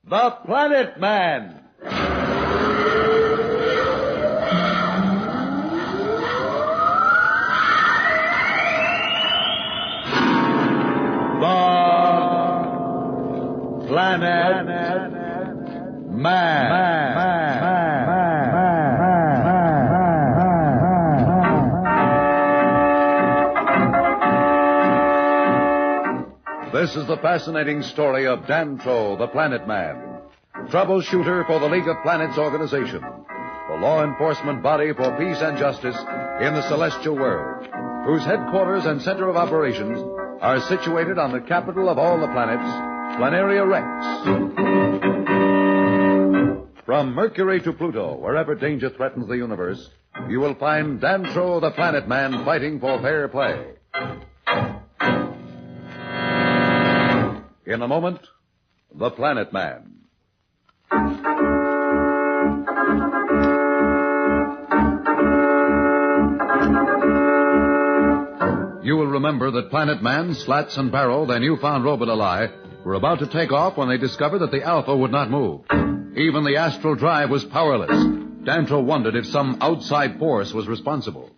The Planet Man. The Planet Man. This is the fascinating story of Dantro, the Planet Man, troubleshooter for the League of Planets organization, the law enforcement body for peace and justice in the celestial world, whose headquarters and center of operations are situated on the capital of all the planets, Planaria Rex. From Mercury to Pluto, wherever danger threatens the universe, you will find Dantro, the Planet Man, fighting for fair play. In a moment, The Planet Man. You will remember that Planet Man, Slats, and Barrel, their newfound robot ally, were about to take off when they discovered that the Alpha would not move. Even the astral drive was powerless. Dantro wondered if some outside force was responsible.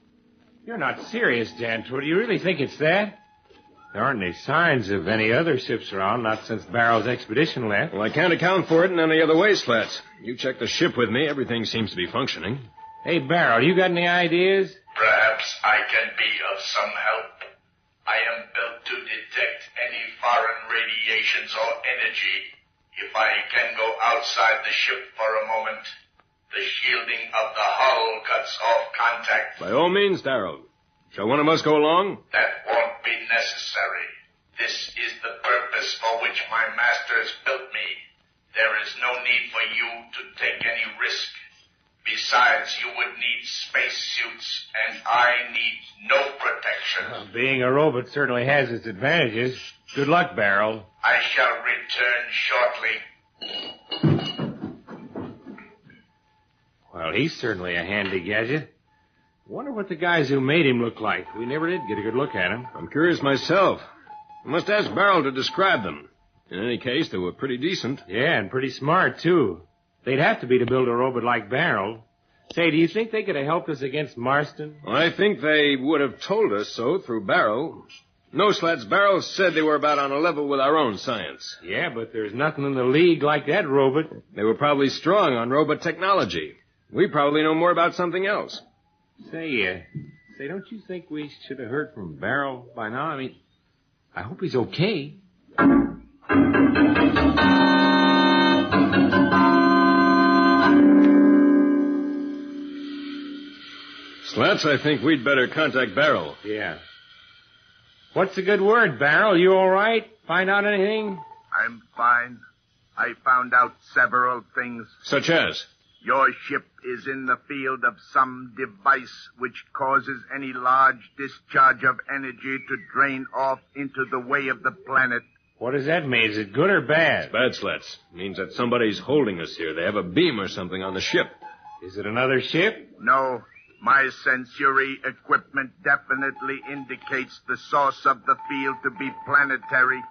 You're not serious, Dantro. Do you really think it's that? There aren't any signs of any other ships around, not since Barrow's expedition left. Well, I can't account for it in any other way, Slats. You check the ship with me, everything seems to be functioning. Hey, Barrow, you got any ideas? Perhaps I can be of some help. I am built to detect any foreign radiations or energy. If I can go outside the ship for a moment, the shielding of the hull cuts off contact. By all means, Darrell. Shall one of us go along? That won't be necessary. This is the purpose for which my masters built me. There is no need for you to take any risk. Besides, you would need spacesuits, and I need no protection. Well, being a robot certainly has its advantages. Good luck, Barrel. I shall return shortly. Well, he's certainly a handy gadget. Wonder what the guys who made him look like. We never did get a good look at him. I'm curious myself. I must ask Barrel to describe them. In any case, they were pretty decent. Yeah, and pretty smart, too. They'd have to be to build a robot like Barrel. Say, do you think they could have helped us against Marston? Well, I think they would have told us so through Barrel. No, Slats, Barrel said they were about on a level with our own science. Yeah, but there's nothing in the League like that robot. They were probably strong on robot technology. We probably know more about something else. Say, don't you think we should have heard from Barrel by now? I mean, I hope he's okay. Slats, I think we'd better contact Barrel. Yeah. What's a good word, Barrel? You all right? Find out anything? I'm fine. I found out several things. Such as? Your ship is in the field of some device which causes any large discharge of energy to drain off into the way of the planet. What does that mean? Is it good or bad? It's bad, Slats. It means that somebody's holding us here. They have a beam or something on the ship. Is it another ship? No. My sensory equipment definitely indicates the source of the field to be planetary.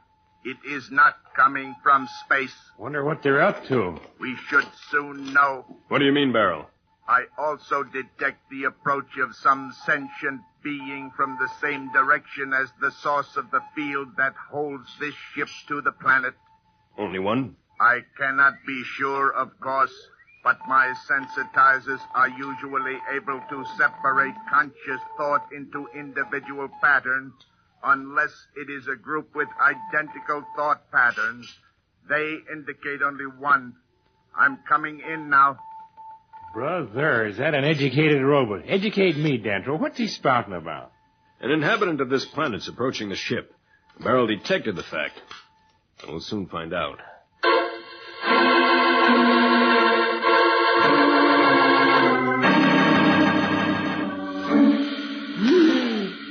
It is not coming from space. Wonder what they're up to. We should soon know. What do you mean, Barrel? I also detect the approach of some sentient being from the same direction as the source of the field that holds this ship to the planet. Only one? I cannot be sure, of course, but my sensitizers are usually able to separate conscious thought into individual patterns. Unless it is a group with identical thought patterns, they indicate only one. I'm coming in now. Brother, is that an educated robot? Educate me, Dantro. What's he spouting about? An inhabitant of this planet's approaching the ship. Barrel detected the fact. And we'll soon find out.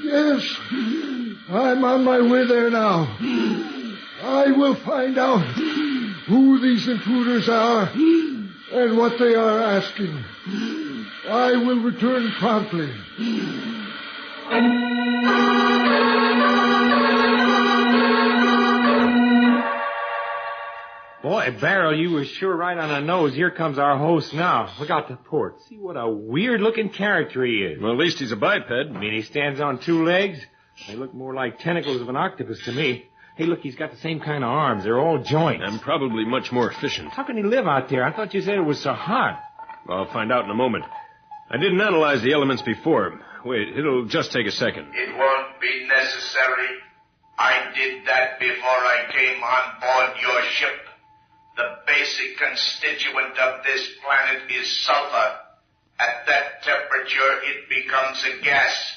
Yes. I'm on my way there now. I will find out who these intruders are and what they are asking. I will return promptly. Boy, Why, Barrel, you were sure right on the nose. Here comes our host now. Look out the port. See what a weird-looking character he is. Well, at least he's a biped. I mean, he stands on two legs. They look more like tentacles of an octopus to me. Hey, look, he's got the same kind of arms. They're all joints. And probably much more efficient. How can he live out there? I thought you said it was so hot. I'll find out in a moment. I didn't analyze the elements before. Wait, it'll just take a second. It won't be necessary. I did that before I came on board your ship. The basic constituent of this planet is sulfur. At that temperature, it becomes a gas.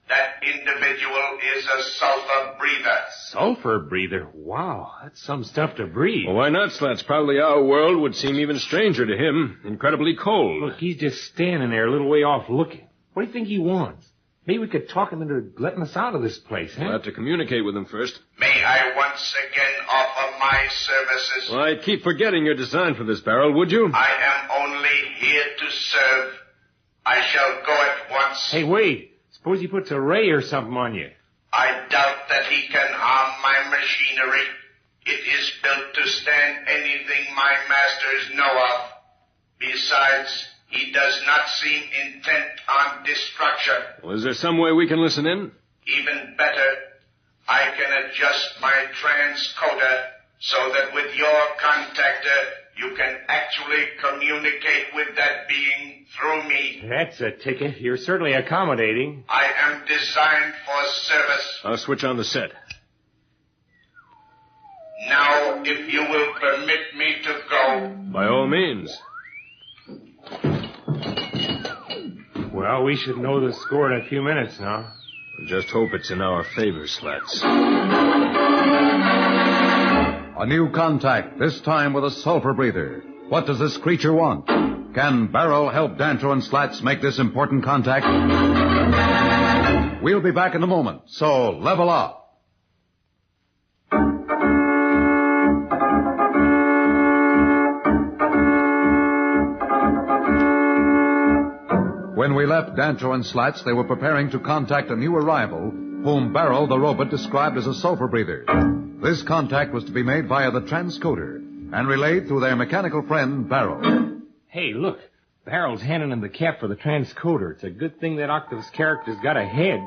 That individual is a sulfur breather. Sulfur breather? Wow, that's some stuff to breathe. Well, why not, Slats? Probably our world would seem even stranger to him. Incredibly cold. Look, he's just standing there a little way off looking. What do you think he wants? Maybe we could talk him into letting us out of this place, huh? We'll have to communicate with him first. May I once again offer my services? Well, I'd keep forgetting your design for this, Barrel, would you? I am only here to serve. I shall go at once. Hey, wait. Suppose he puts a ray or something on you. I doubt that he can harm my machinery. It is built to stand anything my masters know of. Besides, he does not seem intent on destruction. Well, is there some way we can listen in? Even better, I can adjust my transcoder so that with your contactor, you can actually communicate with that being through me. That's a ticket. You're certainly accommodating. I am designed for service. I'll switch on the set. Now, if you will permit me to go. By all means. Well, we should know the score in a few minutes now. Just hope it's in our favor, Slats. A new contact, this time with a sulfur breather. What does this creature want? Can Barrel help Dantro and Slats make this important contact? We'll be back in a moment, so level up. When we left Dantro and Slats, they were preparing to contact a new arrival, whom Barrel, the robot, described as a sulfur breather. This contact was to be made via the transcoder and relayed through their mechanical friend, Barrel. Hey, look. Barrel's handing him the cap for the transcoder. It's a good thing that octopus character's got a head.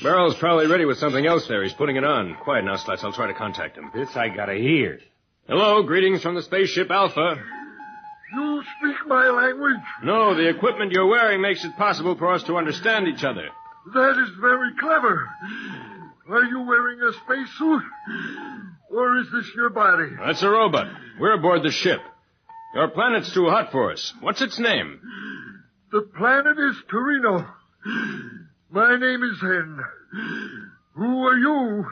Barrel's probably ready with something else there. He's putting it on. Quiet now, Slats. I'll try to contact him. This I gotta hear. Hello, greetings from the spaceship Alpha. You speak my language? No, the equipment you're wearing makes it possible for us to understand each other. That is very clever. Are you wearing a spacesuit? Or is this your body? That's a robot. We're aboard the ship. Your planet's too hot for us. What's its name? The planet is Torino. My name is Hen. Who are you?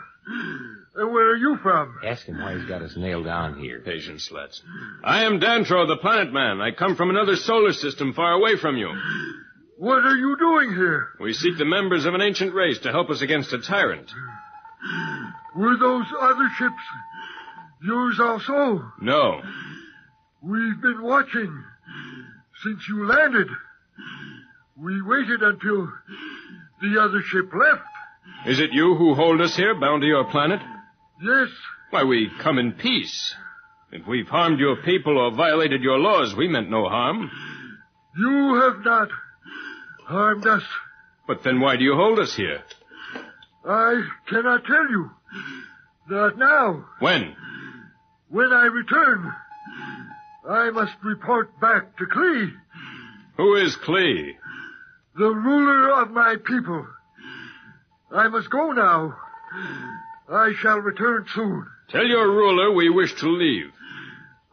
And where are you from? Ask him why he's got us nailed down here. Patience, Slats. I am Dantro, the planet man. I come from another solar system far away from you. What are you doing here? We seek the members of an ancient race to help us against a tyrant. Were those other ships yours also? No. We've been watching since you landed. We waited until the other ship left. Is it you who hold us here, bound to your planet? Yes. Why, we come in peace. If we've harmed your people or violated your laws, we meant no harm. You have not harmed us. But then why do you hold us here? I cannot tell you. Not now. When? When I return, I must report back to Klee, Who is Klee? the ruler of my people. I must go now. I shall return soon. Tell your ruler we wish to leave.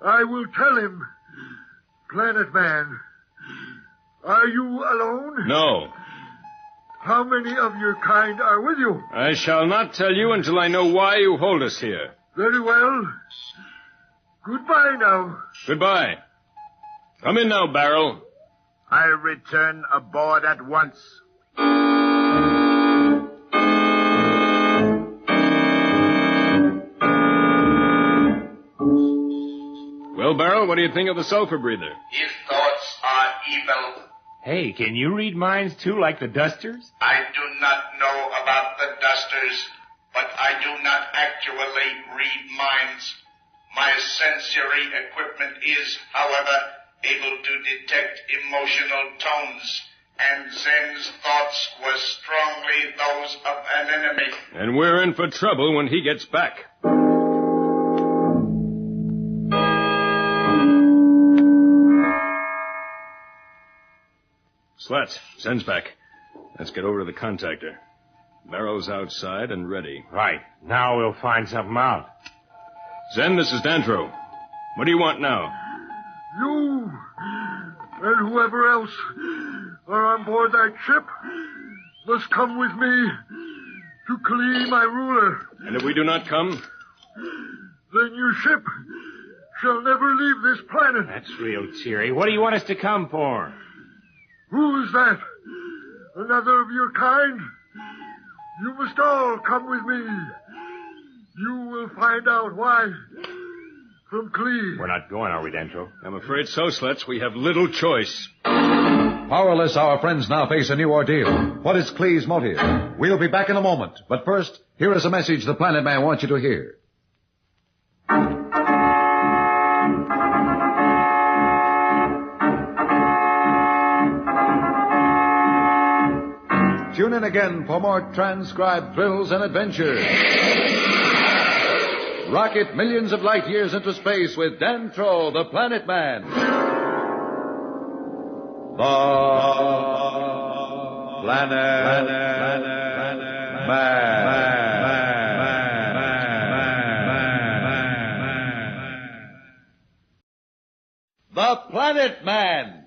I will tell him, Planet Man. Are you alone? No. How many of your kind are with you? I shall not tell you until I know why you hold us here. Very well. Goodbye now. Goodbye. Come in now, Barrel. I return aboard at once. Well, Barrel, what do you think of the sulfur breather? His thoughts are evil. Hey, can you read minds too, like the dusters? I do not know about the dusters, but I do not actually read minds. My sensory equipment is, however, able to detect emotional tones, and Zen's thoughts were strongly those of an enemy. And we're in for trouble when he gets back. Slats, Zen's back. Let's get over to the contactor. Barrow's outside and ready. Right. Now we'll find something out. Zen, this is Dantro. What do you want now? You and whoever else are on board that ship must come with me to Klee, my ruler. And if we do not come? Then your ship shall never leave this planet. That's real cheery. What do you want us to come for? Who is that? Another of your kind? You must all come with me. You will find out why. From Klee. We're not going, are we, Dantro? I'm afraid so, Slats. We have little choice. Powerless, our friends now face a new ordeal. What is Klee's motive? We'll be back in a moment. But first, here is a message the Planet Man wants you to hear. Tune in again for more transcribed thrills and adventures. Rocket millions of light years into space with Dantro, the Planet Man. The Planet Man. The Planet Man.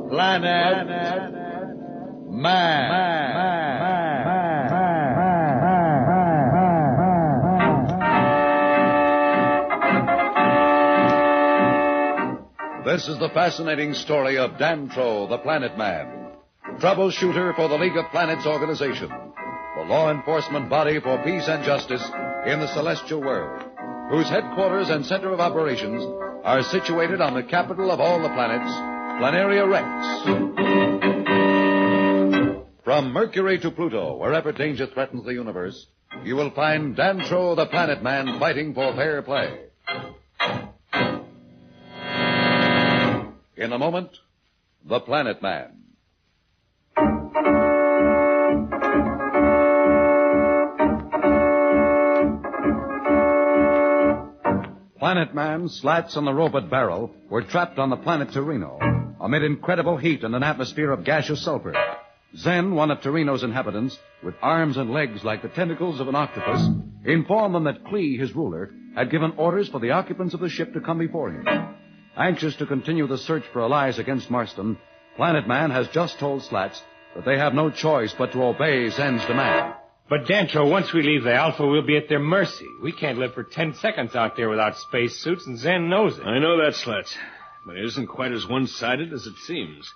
Planet Man. This is the fascinating story of Dantro, the Planet Man, troubleshooter for the League of Planets organization, the law enforcement body for peace and justice in the celestial world, whose headquarters and center of operations are situated on the capital of all the planets, Planaria Rex. From Mercury to Pluto, wherever danger threatens the universe, you will find Dantro, the Planet Man, fighting for fair play. In a moment, the Planet Man. Planet Man, Slats, and the robot Barrel were trapped on the planet Torino amid incredible heat and an atmosphere of gaseous sulfur. Zen, one of Torino's inhabitants, with arms and legs like the tentacles of an octopus, informed them that Klee, his ruler, had given orders for the occupants of the ship to come before him. Anxious to continue the search for allies against Marston, Planet Man has just told Slats that they have no choice but to obey Zen's demand. But, Dantro, once we leave the Alpha, we'll be at their mercy. We can't live for 10 seconds out there without space suits, and Zen knows it. I know that, Slats. But it isn't quite as one-sided as it seems.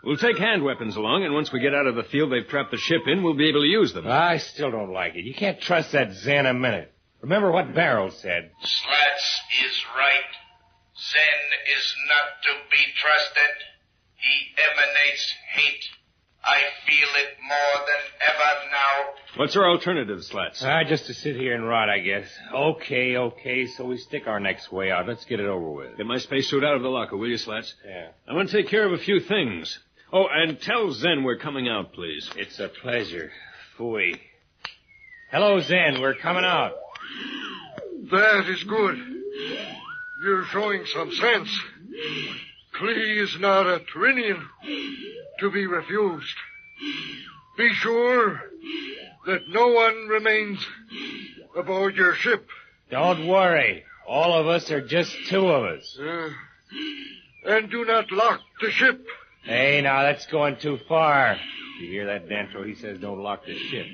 We'll take hand weapons along, and once we get out of the field they've trapped the ship in, we'll be able to use them. I still don't like it. You can't trust that Zen a minute. Remember what Barrel said. Slats is right. Zen is not to be trusted. He emanates hate. I feel it more than ever now. What's our alternative, Slats? Just to sit here and rot, I guess. Okay, so we stick our necks way out. Let's get it over with. Get my spacesuit out of the locker, will you, Slats? Yeah. I want to take care of a few things. Oh, and tell Zen we're coming out, please. It's a pleasure. Phooey. Hello, Zen. We're coming out. That is good. You're showing some sense. Klee is not a Turinian to be refused. Be sure that no one remains aboard your ship. Don't worry. All of us are just two of us. And do not lock the ship. Hey, now, that's going too far. You hear that, Dantro? He says don't lock the ship.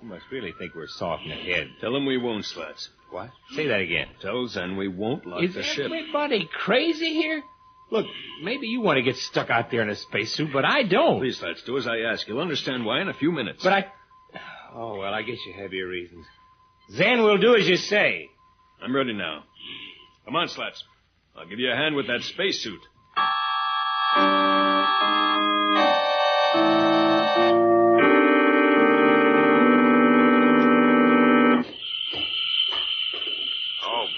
You must really think we're soft in the head. Tell him we won't, Slats. What? Say that again. Tell Zen we won't lock the ship. Is everybody crazy here? Look, maybe you want to get stuck out there in a spacesuit, but I don't. Please, Slats, do as I ask. You'll understand why in a few minutes. But Oh, well, I guess you have your reasons. Zen will do as you say. I'm ready now. Come on, Slats. I'll give you a hand with that spacesuit. Oh,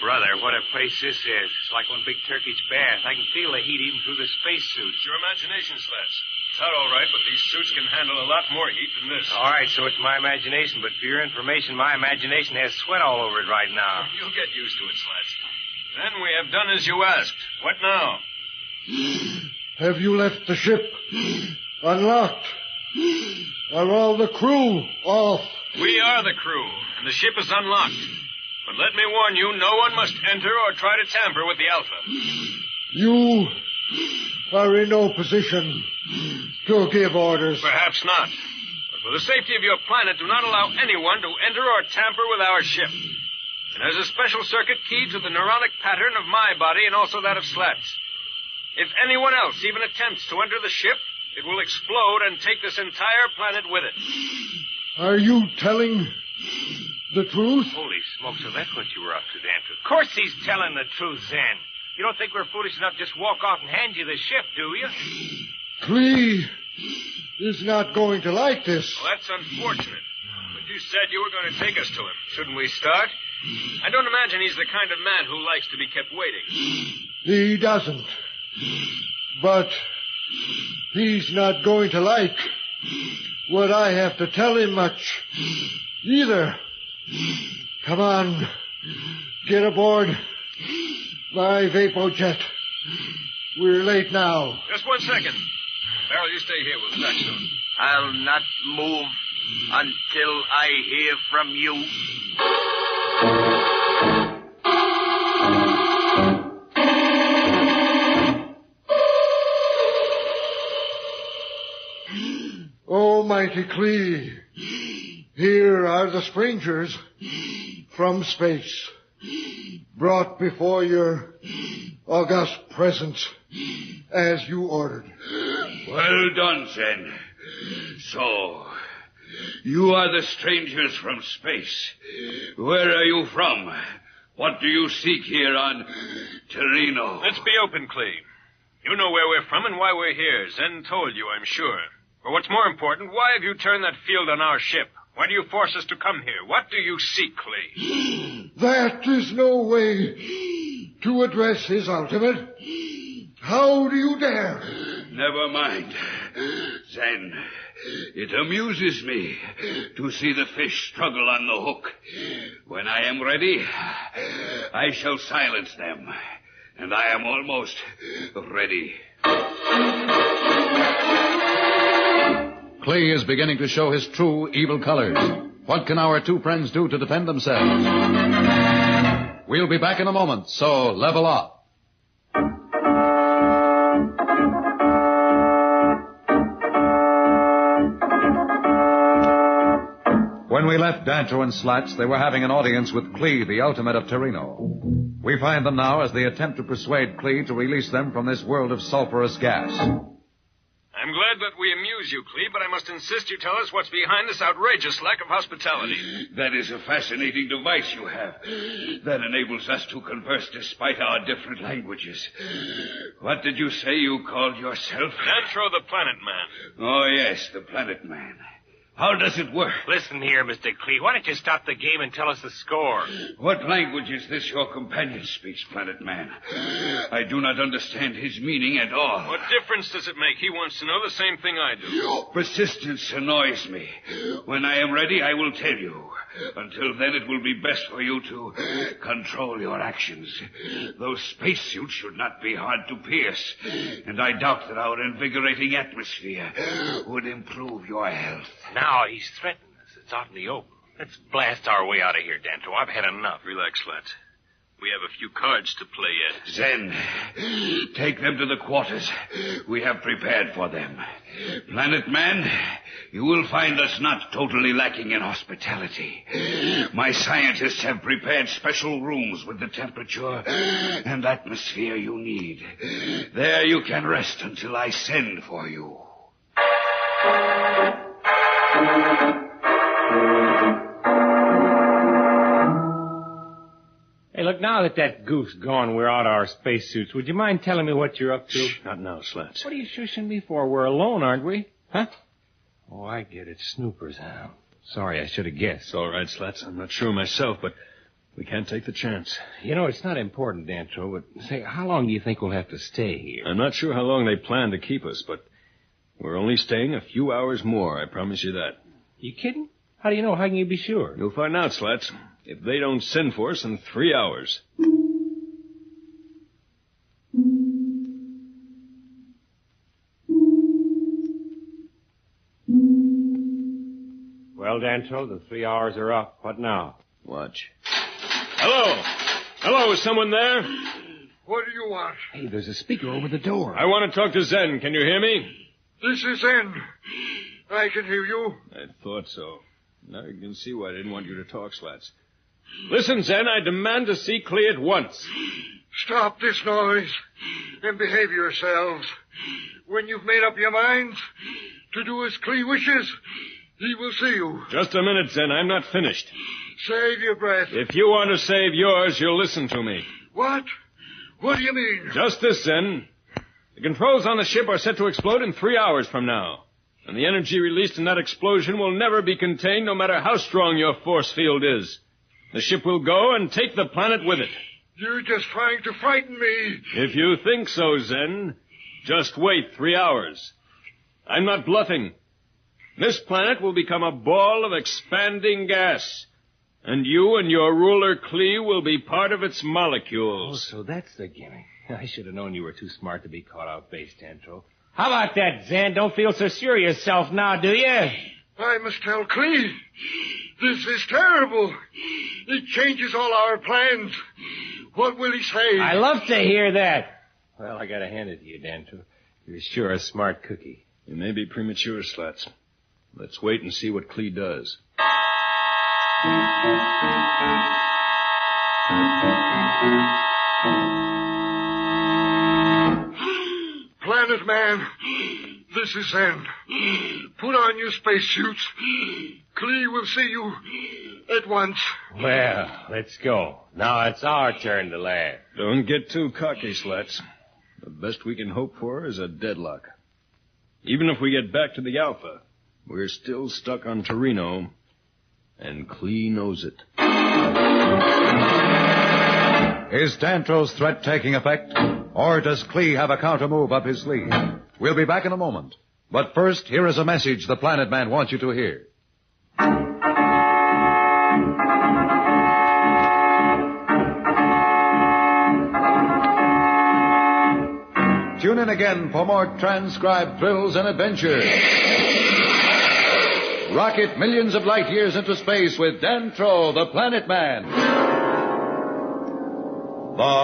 brother, what a place this is. It's like one big Turkish bath. I can feel the heat even through the spacesuit. It's your imagination, Slats. It's hot all right, but these suits can handle a lot more heat than this. All right, so it's my imagination, but for your information, my imagination has sweat all over it right now. You'll get used to it, Slats. Then we have done as you asked. What now? Have you left the ship unlocked? Are all the crew off? We are the crew, and the ship is unlocked. But let me warn you, no one must enter or try to tamper with the Alpha. You are in no position to give orders. Perhaps not. But for the safety of your planet, do not allow anyone to enter or tamper with our ship. And there's a special circuit key to the neuronic pattern of my body and also that of Slats. If anyone else even attempts to enter the ship, it will explode and take this entire planet with it. Are you telling the truth? Holy smokes, so that's what you were up to, Danto. Of course he's telling the truth, Zen. You don't think we're foolish enough to just walk off and hand you the ship, do you? Clee is not going to like this. Well, that's unfortunate. But you said you were going to take us to him. Shouldn't we start? I don't imagine he's the kind of man who likes to be kept waiting. He doesn't. But he's not going to like what I have to tell him much either. Come on. Get aboard my vapojet. We're late now. Just 1 second. Barrel, you stay here. We'll start soon. I'll not move until I hear from you. Oh, mighty Clee, here are the strangers from space, brought before your august presence as you ordered. Well done, Zen. So, you are the strangers from space. Where are you from? What do you seek here on Torino? Let's be open, Clee. You know where we're from and why we're here. Zen told you, I'm sure. But what's more important, why have you turned that field on our ship? Why do you force us to come here? What do you seek, Clee? That is no way to address his ultimate. How do you dare? Never mind, Zen. It amuses me to see the fish struggle on the hook. When I am ready, I shall silence them. And I am almost ready. Clee is beginning to show his true evil colors. What can our two friends do to defend themselves? We'll be back in a moment, so level off. When we left Danto and Slats, they were having an audience with Clee, the ultimate of Torino. We find them now as they attempt to persuade Clee to release them from this world of sulfurous gas. I'm glad that we amuse you, Clee, but I must insist you tell us what's behind this outrageous lack of hospitality. That is a fascinating device you have. That enables us to converse despite our different languages. What did you say you called yourself? Nantro the Planet Man. Oh, yes, the Planet Man. How does it work? Listen here, Mr. Clee. Why don't you stop the game and tell us the score? What language is this your companion speaks, Planet Man? I do not understand his meaning at all. What difference does it make? He wants to know the same thing I do. Your persistence annoys me. When I am ready, I will tell you. Until then, it will be best for you to control your actions. Those spacesuits should not be hard to pierce, and I doubt that our invigorating atmosphere would improve your health. Now he's threatening us. It's out in the open. Let's blast our way out of here, Danto. I've had enough. Relax, Slats. We have a few cards to play yet. Zen, take them to the quarters. We have prepared for them. Planet Man, you will find us not totally lacking in hospitality. My scientists have prepared special rooms with the temperature and atmosphere you need. There you can rest until I send for you. Hey, look, But now that goof's gone, we're out of our spacesuits. Would you mind telling me what you're up to? Shh, not now, Slats. What are you shushing me for? We're alone, aren't we? Huh? Oh, I get it. Snoopers, huh? Sorry, I should have guessed. It's all right, Slats. I'm not sure myself, but we can't take the chance. You know, it's not important, Dantro, but say, how long do you think we'll have to stay here? I'm not sure how long they plan to keep us, but we're only staying a few hours more, I promise you that. You kidding? How do you know? How can you be sure? You'll find out, Slats, if they don't send for us in 3 hours. Well, Dantro, the 3 hours are up. What now? Watch. Hello! Hello, is someone there? What do you want? Hey, there's a speaker over the door. I want to talk to Zen. Can you hear me? This is Zen. I can hear you. I thought so. Now you can see why I didn't want you to talk, Slats. Listen, Zen, I demand to see Clee at once. Stop this noise and behave yourselves. When you've made up your minds to do as Clee wishes, he will see you. Just a minute, Zen. I'm not finished. Save your breath. If you want to save yours, you'll listen to me. What? What do you mean? Just this, Zen. The controls on the ship are set to explode in 3 hours from now. And the energy released in that explosion will never be contained, no matter how strong your force field is. The ship will go and take the planet with it. You're just trying to frighten me. If you think so, Zen, just wait 3 hours. I'm not bluffing. This planet will become a ball of expanding gas. And you and your ruler, Clee, will be part of its molecules. Oh, so that's the gimmick. I should have known you were too smart to be caught out base, Dantro. How about that, Zen? Don't feel so sure of yourself now, do you? I must tell Clee. This is terrible. It changes all our plans. What will he say? I love to hear that. Well, I gotta hand it to you, Dantro. You're sure a smart cookie. You may be premature, Slats. Let's wait and see what Clee does. Planet Man, this is Zen. Put on your spacesuits. Clee will see you at once. Well, let's go. Now it's our turn to laugh. Don't get too cocky, Slats. The best we can hope for is a deadlock. Even if we get back to the Alpha, we're still stuck on Torino, and Clee knows it. Is Dantro's threat taking effect? Or does Clee have a counter-move up his sleeve? We'll be back in a moment. But first, here is a message the Planet Man wants you to hear. Tune in again for more transcribed thrills and adventures. Rocket millions of light years into space with Dantro, the Planet Man. The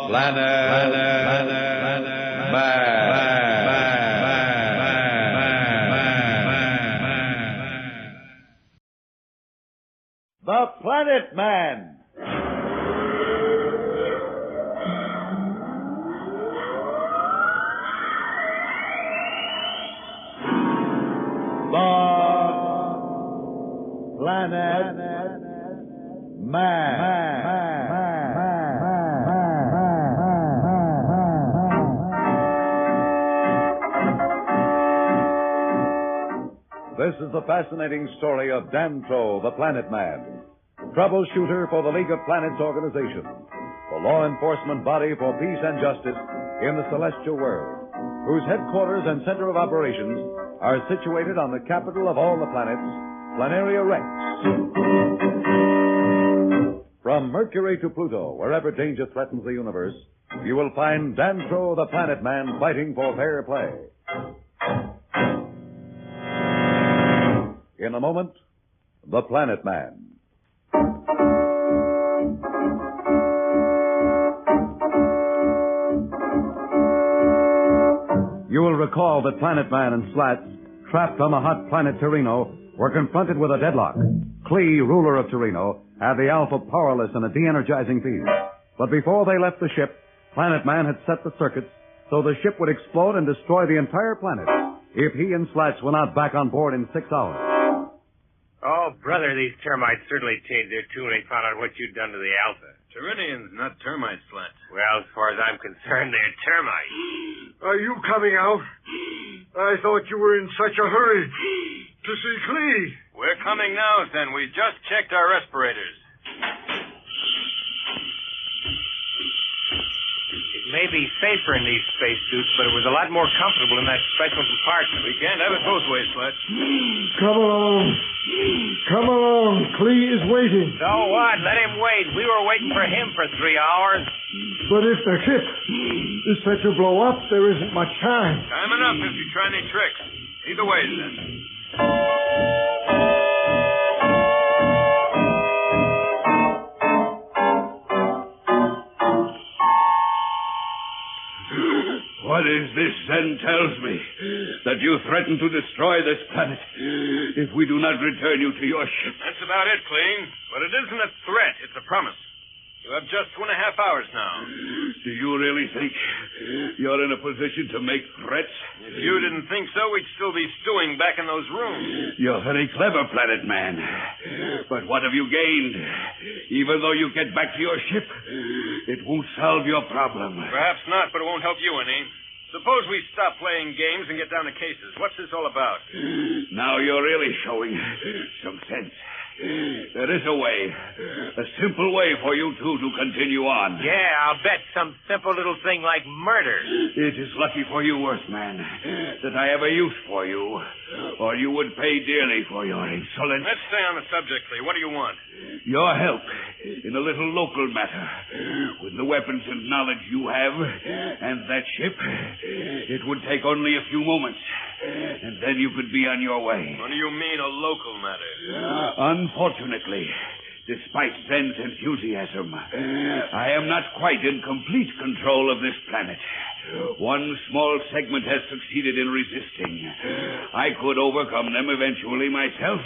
Planet Man. The Planet Man. Planet Man. This is the fascinating story of Dantro, the Planet Man, troubleshooter for the League of Planets organization, the law enforcement body for peace and justice in the celestial world, whose headquarters and center of operations are situated on the capital of all the planets, Planaria Rex. From Mercury to Pluto, wherever danger threatens the universe, you will find Dantro, the Planet Man, fighting for fair play. In a moment, the Planet Man. You will recall that Planet Man and Slats, trapped on the hot planet Torino, were confronted with a deadlock. Clee, ruler of Torino, had the Alpha powerless in a de-energizing field. But before they left the ship, Planet Man had set the circuits so the ship would explode and destroy the entire planet if he and Slats were not back on board in 6 hours. Oh, Oh, brother, these termites certainly changed their tune when they found out what you'd done to the Alpha. Turinians, not termites, Slats. Well, as far as I'm concerned, they're termites. Are you coming out? I thought you were in such a hurry to see Clee. We're coming now, Zen. We just checked our respirators. It may be safer in these spacesuits, but it was a lot more comfortable in that special compartment. We can't have it both ways, Slats. Come along. Come along. Clee is waiting. So what? Let him wait. We were waiting for him for 3 hours. But if the ship is set to blow up, there isn't much time. Time enough if you try any tricks. Either way, Zen. What is this Zen tells me? That you threaten to destroy this planet if we do not return you to your ship. That's about it, Cleen. But it isn't a threat. It's a promise. You have just 2.5 hours now. Do you really think you're in a position to make threats? If you didn't think so, we'd still be stewing back in those rooms. You're very clever, Planet Man. But what have you gained? Even though you get back to your ship, it won't solve your problem. Perhaps not, but it won't help you any. Suppose we stop playing games and get down to cases. What's this all about? Now you're really showing some sense. There is a way. A simple way for you two to continue on. Yeah, I'll bet. Some simple little thing like murder. It is lucky for you, Earthman, that I have a use for you, or you would pay dearly for your insolence. Let's stay on the subject, Clee. What do you want? Your help in a little local matter. With the weapons and knowledge you have, and that ship, it would take only a few moments, and then you could be on your way. What do you mean, a local matter? Unfortunately, despite Zen's enthusiasm, I am not quite in complete control of this planet. One small segment has succeeded in resisting. I could overcome them eventually myself,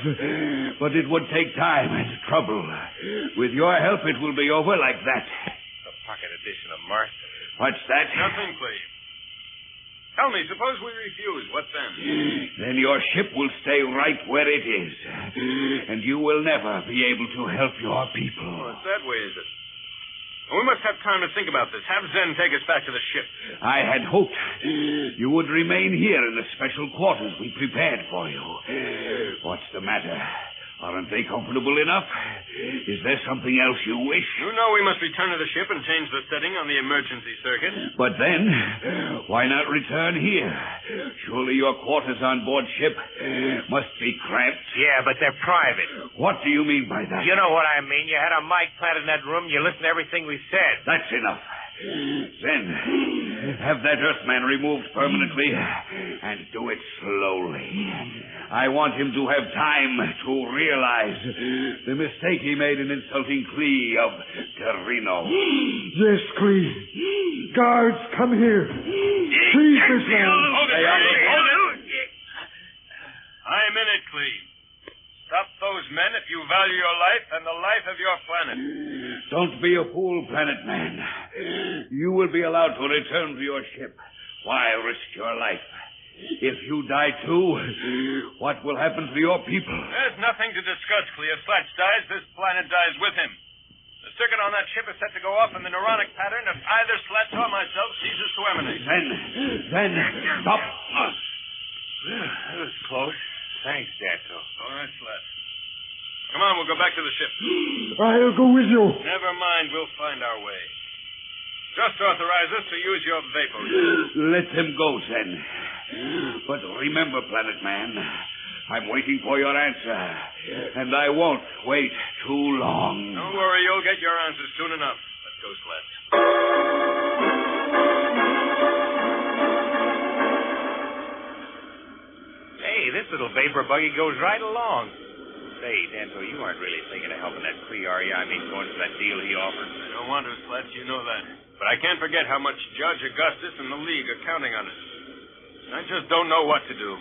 but it would take time and trouble. With your help, it will be over like that. A pocket edition of Mars. What's that? Nothing, Clee. Tell me, suppose we refuse. What then? Then your ship will stay right where it is, and you will never be able to help your people. Oh, it's that way, is it? We must have time to think about this. Have Zen take us back to the ship. I had hoped you would remain here in the special quarters we prepared for you. What's the matter? Aren't they comfortable enough? Is there something else you wish? You know we must return to the ship and change the setting on the emergency circuit. But then, why not return here? Surely your quarters on board ship must be cramped. Yeah, but they're private. What do you mean by that? You know what I mean. You had a mic planted in that room. You listened to everything we said. That's enough. Then, have that Earthman removed permanently, and do it slowly. I want him to have time to realize the mistake he made in insulting Clee of Terreno. Yes, Clee. Guards, come here. Seize this man. Hold it. I'm in it, Clee. Stop those men if you value your life and the life of your planet. Don't be a fool, Planet Man. You will be allowed to return to your ship. Why risk your life? If you die too, what will happen to your people? There's nothing to discuss, Clee. If Slats dies, this planet dies with him. The circuit on that ship is set to go off in the neuronic pattern if either Slats or myself ceases to emanate. Then, stop. That was close. Thanks, Danto. All right, Slats. Come on, we'll go back to the ship. I'll go with you. Never mind, we'll find our way. Just authorize us to use your vapor. Let them go, Zen. But remember, Planet Man, I'm waiting for your answer, and I won't wait too long. Don't worry, you'll get your answers soon enough. Let's go, Slats. Hey, this little vapor buggy goes right along. Say, Danto, you aren't really thinking of helping that Clee, are you? I mean, going for that deal he offered. I don't want to, Slats, you know that. But I can't forget how much Judge Augustus and the League are counting on us. I just don't know what to do.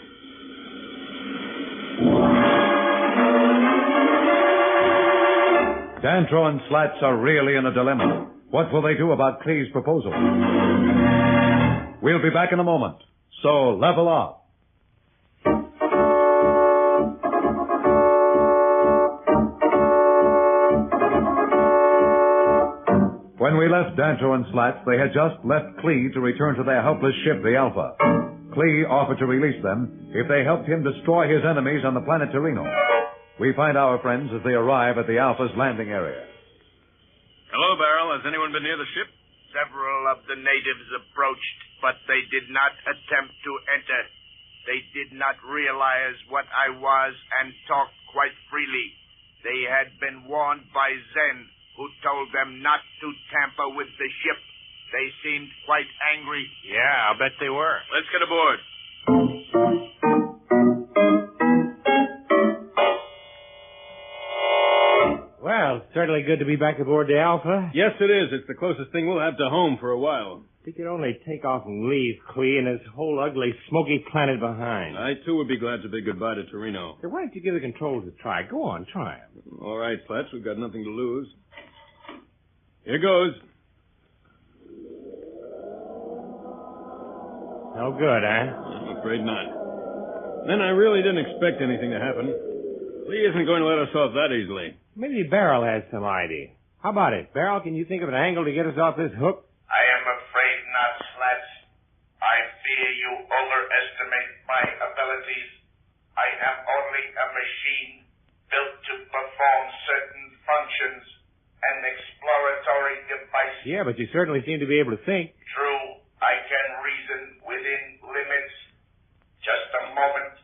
Dantro and Slats are really in a dilemma. What will they do about Clee's proposal? We'll be back in a moment. So level off. When we left Danto and Slats, they had just left Klee to return to their helpless ship, the Alpha. Klee offered to release them if they helped him destroy his enemies on the planet Torino. We find our friends as they arrive at the Alpha's landing area. Hello, Barrel. Has anyone been near the ship? Several of the natives approached, but they did not attempt to enter. They did not realize what I was and talked quite freely. They had been warned by Zen, who told them not to tamper with the ship. They seemed quite angry. Yeah, I'll bet they were. Let's get aboard. Well, certainly good to be back aboard the Alpha. Yes, it is. It's the closest thing we'll have to home for a while. If you could only take off and leave Klee and his whole ugly, smoky planet behind. I, too, would be glad to bid goodbye to Torino. So why don't you give the controls a try? Go on, try 'em. All right, Slats, we've got nothing to lose. Here goes. No good, huh? I'm afraid not. Then I really didn't expect anything to happen. Lee isn't going to let us off that easily. Maybe Barrel has some idea. How about it? Barrel, can you think of an angle to get us off this hook? I am afraid not, Slats. I fear you overestimate my abilities. I am only a machine built to perform certain functions, an exploratory device. Yeah, but you certainly seem to be able to think. True, I can reason within limits. Just a moment.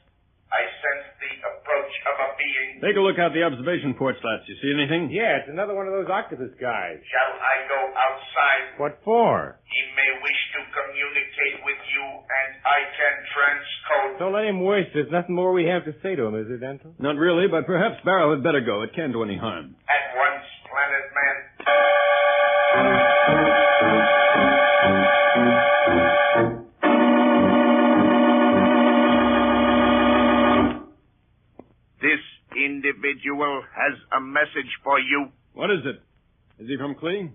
I sense the approach of a being. Take a look out the observation port, Slats. You see anything? Yeah, it's another one of those octopus guys. Shall I go outside? What for? He may wish to communicate with you, and I can transcode. Don't let him wish. There's nothing more we have to say to him, is there, Dental? Not really, but perhaps Barrel had better go. It can't do any harm. At once, Planet Man. This individual has a message for you. What is it? Is he from Klee?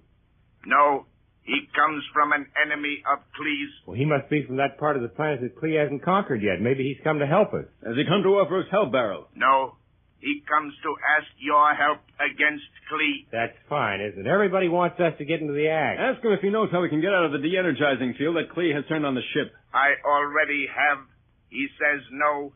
No, he comes from an enemy of Klee's. Well, he must be from that part of the planet that Klee hasn't conquered yet. Maybe he's come to help us. Has he come to offer us help, Barrel? No, he comes to ask your help against Klee. That's fine, isn't it? Everybody wants us to get into the act. Ask him if he knows how we can get out of the de-energizing field that Klee has turned on the ship. I already have. He says no.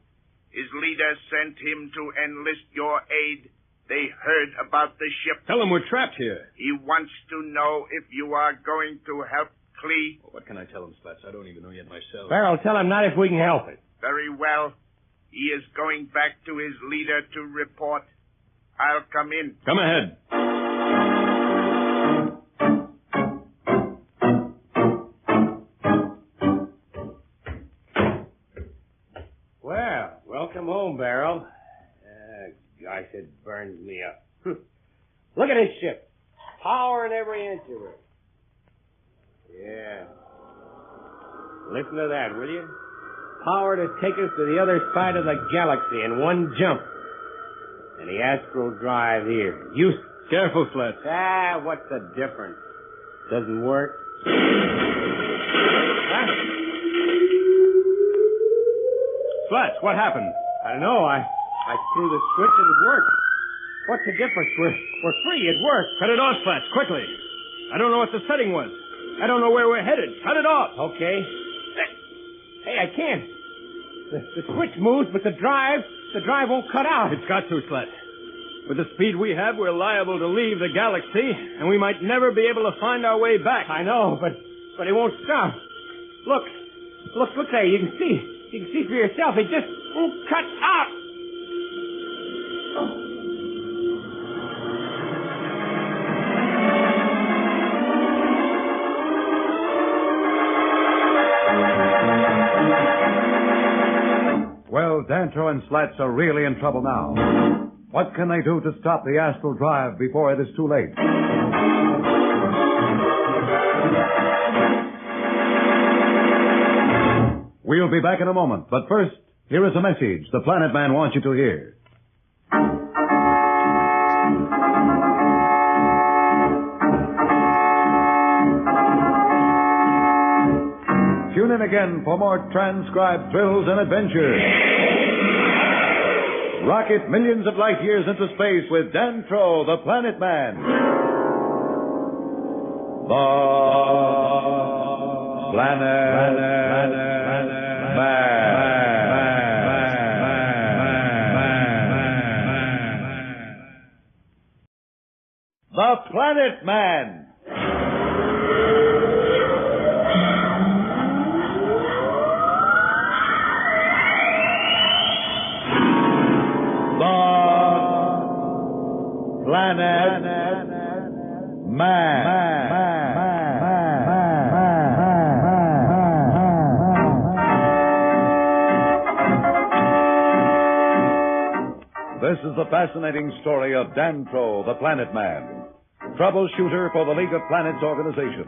His leader sent him to enlist your aid. They heard about the ship. Tell him we're trapped here. He wants to know if you are going to help Klee. Well, what can I tell him, Slats? I don't even know yet myself. Barrel, tell him not if we can help it. Very well. He is going back to his leader to report. I'll come in. Come ahead. Well, welcome home, Barrel. Gosh, it burns me up. Look at this ship. Power in every inch of her. Yeah. Listen to that, will you? Power to take us to the other side of the galaxy in one jump. And the astral drive here. Useless. Careful, Slats. What's the difference? Doesn't work. Huh? Slats, what happened? I don't know. I threw the switch and it worked. What's the difference? We're free. It worked. Cut it off, Slats, quickly. I don't know what the setting was. I don't know where we're headed. Cut it off. Okay. Hey, I can't. The switch moves, but the drive won't cut out. It's got to, Slats. With the speed we have, we're liable to leave the galaxy, and we might never be able to find our way back. I know, but it won't stop. Look there. You can see for yourself. It just won't cut out. Well, Danto and Slats are really in trouble now. What can they do to stop the astral drive before it is too late? We'll be back in a moment, but first, here is a message the Planet Man wants you to hear. Tune in again for more transcribed thrills and adventures. Rocket millions of light years into space with Dantro, the Planet Man. Planet Man. The Planet Man. Planet Man. This is the fascinating story of Dantro, the Planet Man, troubleshooter for the League of Planets organization,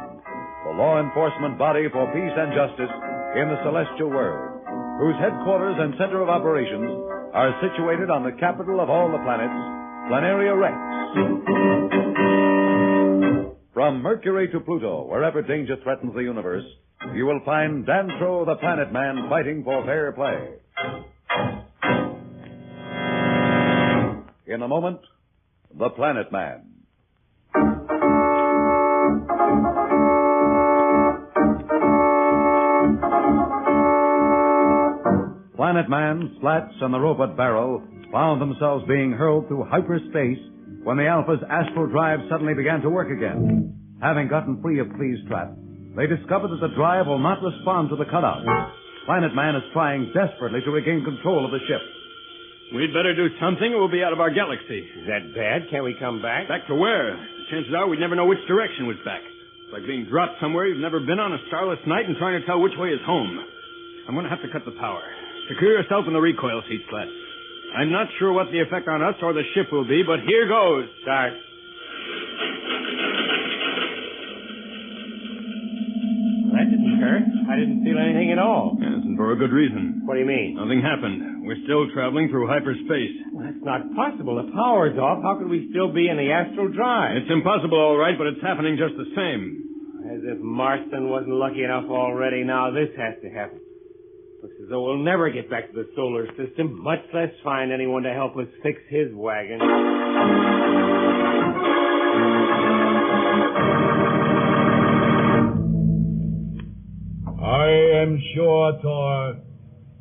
the law enforcement body for peace and justice in the celestial world, whose headquarters and center of operations are situated on the capital of all the planets, Planaria Rex. From Mercury to Pluto, wherever danger threatens the universe, you will find Dantro, the Planet Man, fighting for fair play. In a moment, the Planet Man. Planet Man, Slats, and the robot Barrel found themselves being hurled through hyperspace when the Alpha's astral drive suddenly began to work again. Having gotten free of Clee's trap, they discovered that the drive will not respond to the cutout. Planet Man is trying desperately to regain control of the ship. We'd better do something or we'll be out of our galaxy. Is that bad? Can't we come back? Back to where? Chances are we'd never know which direction was back. It's like being dropped somewhere you've never been on a starless night and trying to tell which way is home. I'm going to have to cut the power. Secure yourself in the recoil seat, Slats. I'm not sure what the effect on us or the ship will be, but here goes. Start. That didn't hurt. I didn't feel anything at all. Yes, and for a good reason. What do you mean? Nothing happened. We're still traveling through hyperspace. Well, that's not possible. The power's off. How could we still be in the astral drive? It's impossible, all right, but it's happening just the same. As if Marston wasn't lucky enough already. Now this has to happen. Looks as though we'll never get back to the solar system, much less find anyone to help us fix his wagon. I am sure, Thor,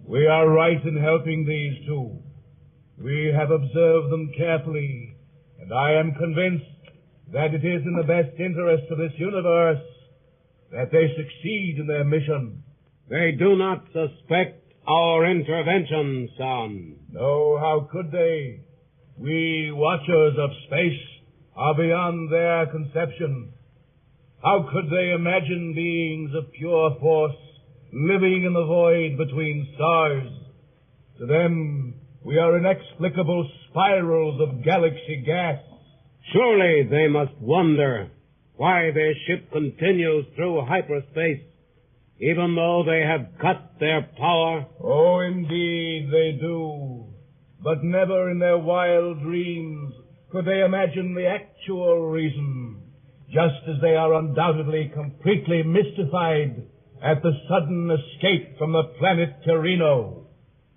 we are right in helping these two. We have observed them carefully, and I am convinced that it is in the best interest of this universe that they succeed in their mission. They do not suspect our intervention, son. No, how could they? We watchers of space are beyond their conception. How could they imagine beings of pure force living in the void between stars? To them, we are inexplicable spirals of galaxy gas. Surely they must wonder why their ship continues through hyperspace, even though they have cut their power. Oh, indeed they do. But never in their wild dreams could they imagine the actual reason, just as they are undoubtedly completely mystified at the sudden escape from the planet Terreno.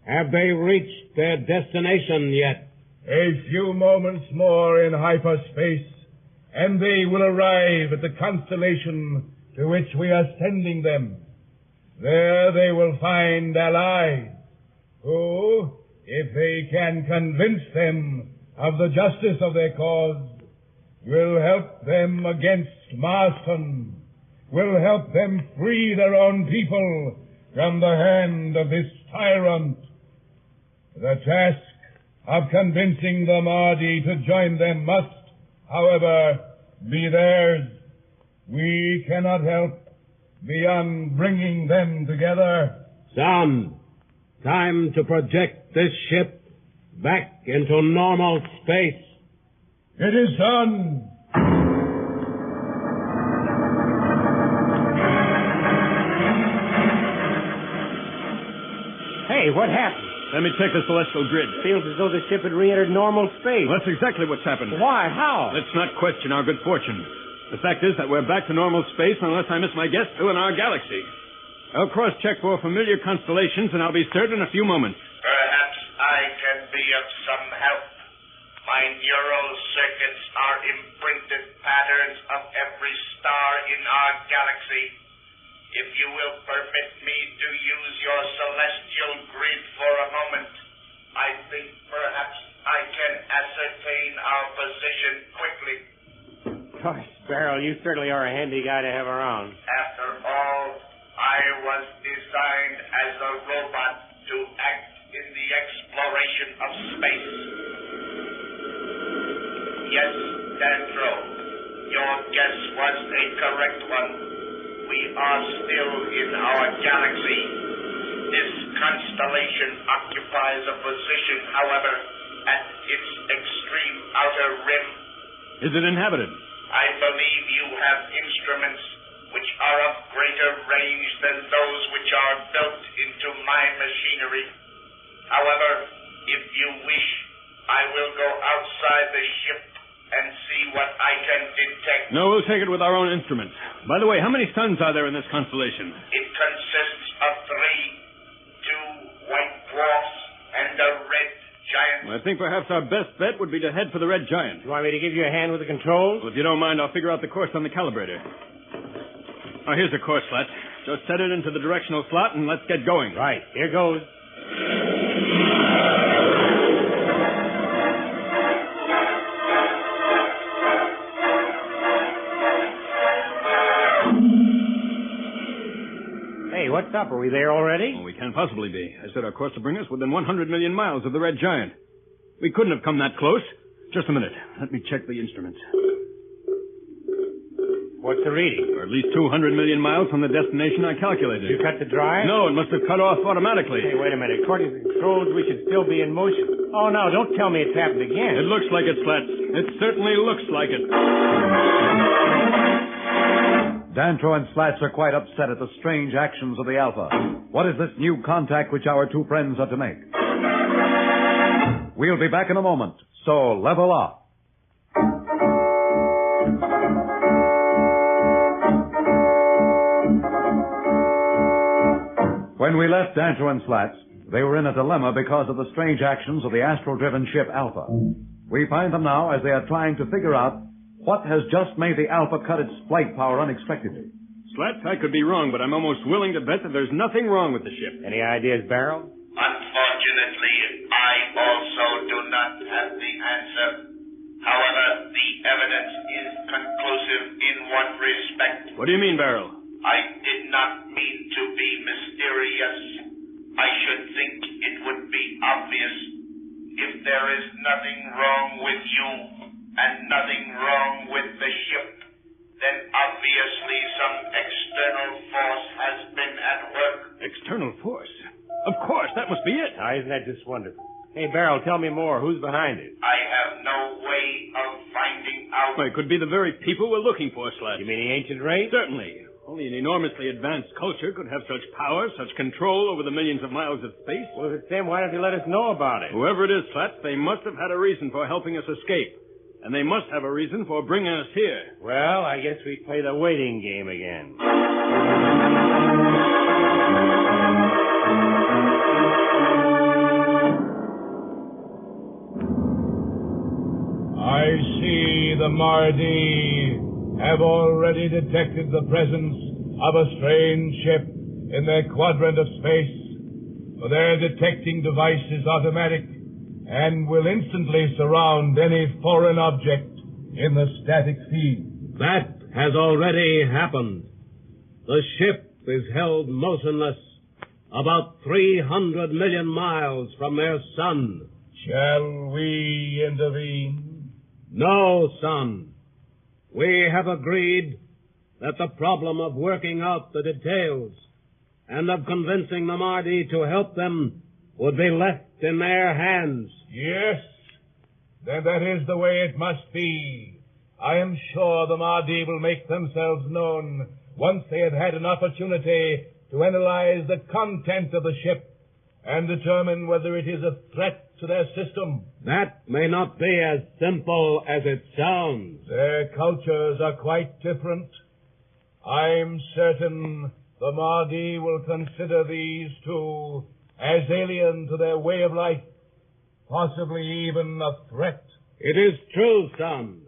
Have they reached their destination yet? A few moments more in hyperspace, and they will arrive at the constellation to which we are sending them. There they will find allies who, if they can convince them of the justice of their cause, will help them against Marston, will help them free their own people from the hand of this tyrant. The task of convincing the Mahdi to join them must, however, be theirs. We cannot help beyond bringing them together. Son, time to project this ship back into normal space. It is done. Hey, what happened? Let me check the celestial grid. Feels as though the ship had re-entered normal space. Well, that's exactly what's happened. Why? How? Let's not question our good fortune. The fact is that we're back to normal space unless I miss my guess still in our galaxy. I'll cross-check for familiar constellations, and I'll be certain in a few moments. Perhaps I can be of some help. My neural circuits are imprinted patterns of every star in our galaxy. If you will permit me to use your celestial grid for a moment, I think perhaps I can ascertain our position quickly. Gosh, Beryl, you certainly are a handy guy to have around. After all, I was designed as a robot to act in the exploration of space. Yes, Dantro, your guess was a correct one. We are still in our galaxy. This constellation occupies a position, however, at its extreme outer rim. Is it inhabited? I believe you have instruments which are of greater range than those which are built into my machinery. However, if you wish, I will go outside the ship and see what I can detect. No, we'll take it with our own instruments. By the way, how many suns are there in this constellation? It consists of 3, 2 white dwarfs and a red giant. I think perhaps our best bet would be to head for the red giant. You want me to give you a hand with the controls? Well, if you don't mind, I'll figure out the course on the calibrator. Oh, here's the course, Slat. Just set it into the directional slot and let's get going. Right. Here goes. Hey, what's up? Are we there already? Well, we can't possibly be. I said our course will bring us within 100 million miles of the red giant. We couldn't have come that close. Just a minute. Let me check the instruments. What's the reading? We're at least 200 million miles from the destination I calculated. You cut the drive? No, it must have cut off automatically. Hey, wait a minute. According to the controls, we should still be in motion. Oh, no, don't tell me it's happened again. It looks like it, Slats. It certainly looks like it. Dantro and Slats are quite upset at the strange actions of the Alpha. What is this new contact which our two friends are to make? We'll be back in a moment, so level off. When we left Dantro and Slats, they were in a dilemma because of the strange actions of the astral-driven ship Alpha. We find them now as they are trying to figure out what has just made the Alpha cut its flight power unexpectedly. Slats, I could be wrong, but I'm almost willing to bet that there's nothing wrong with the ship. Any ideas, Beryl? Unfortunately, I also do not have the answer. However, the evidence is conclusive in one respect. What do you mean, Beryl? I did not mean to be mysterious. I should think it would be obvious. If there is nothing wrong with you and nothing wrong with the ship, then obviously some external force has been at work. External force? Of course, that must be it. Now, isn't that just wonderful? Hey, Beryl, tell me more. Who's behind it? I have no way of finding out. Well, it could be the very people we're looking for, Slats. You mean the ancient race? Certainly. Only an enormously advanced culture could have such power, such control over the millions of miles of space. Well, if it's them, why don't you let us know about it? Whoever it is, Slats, they must have had a reason for helping us escape. And they must have a reason for bringing us here. Well, I guess we play the waiting game again. I see the Mardi have already detected the presence of a strange ship in their quadrant of space. Their detecting device is automatic and will instantly surround any foreign object in the static field. That has already happened. The ship is held motionless about 300 million miles from their sun. Shall we intervene? No, son. We have agreed that the problem of working out the details and of convincing the Mardi to help them would be left in their hands. Yes. Then that is the way it must be. I am sure the Mardi will make themselves known once they have had an opportunity to analyze the content of the ship and determine whether it is a threat to their system. That may not be as simple as it sounds. Their cultures are quite different. I'm certain the Mardi will consider these two as alien to their way of life, possibly even a threat. It is true, son,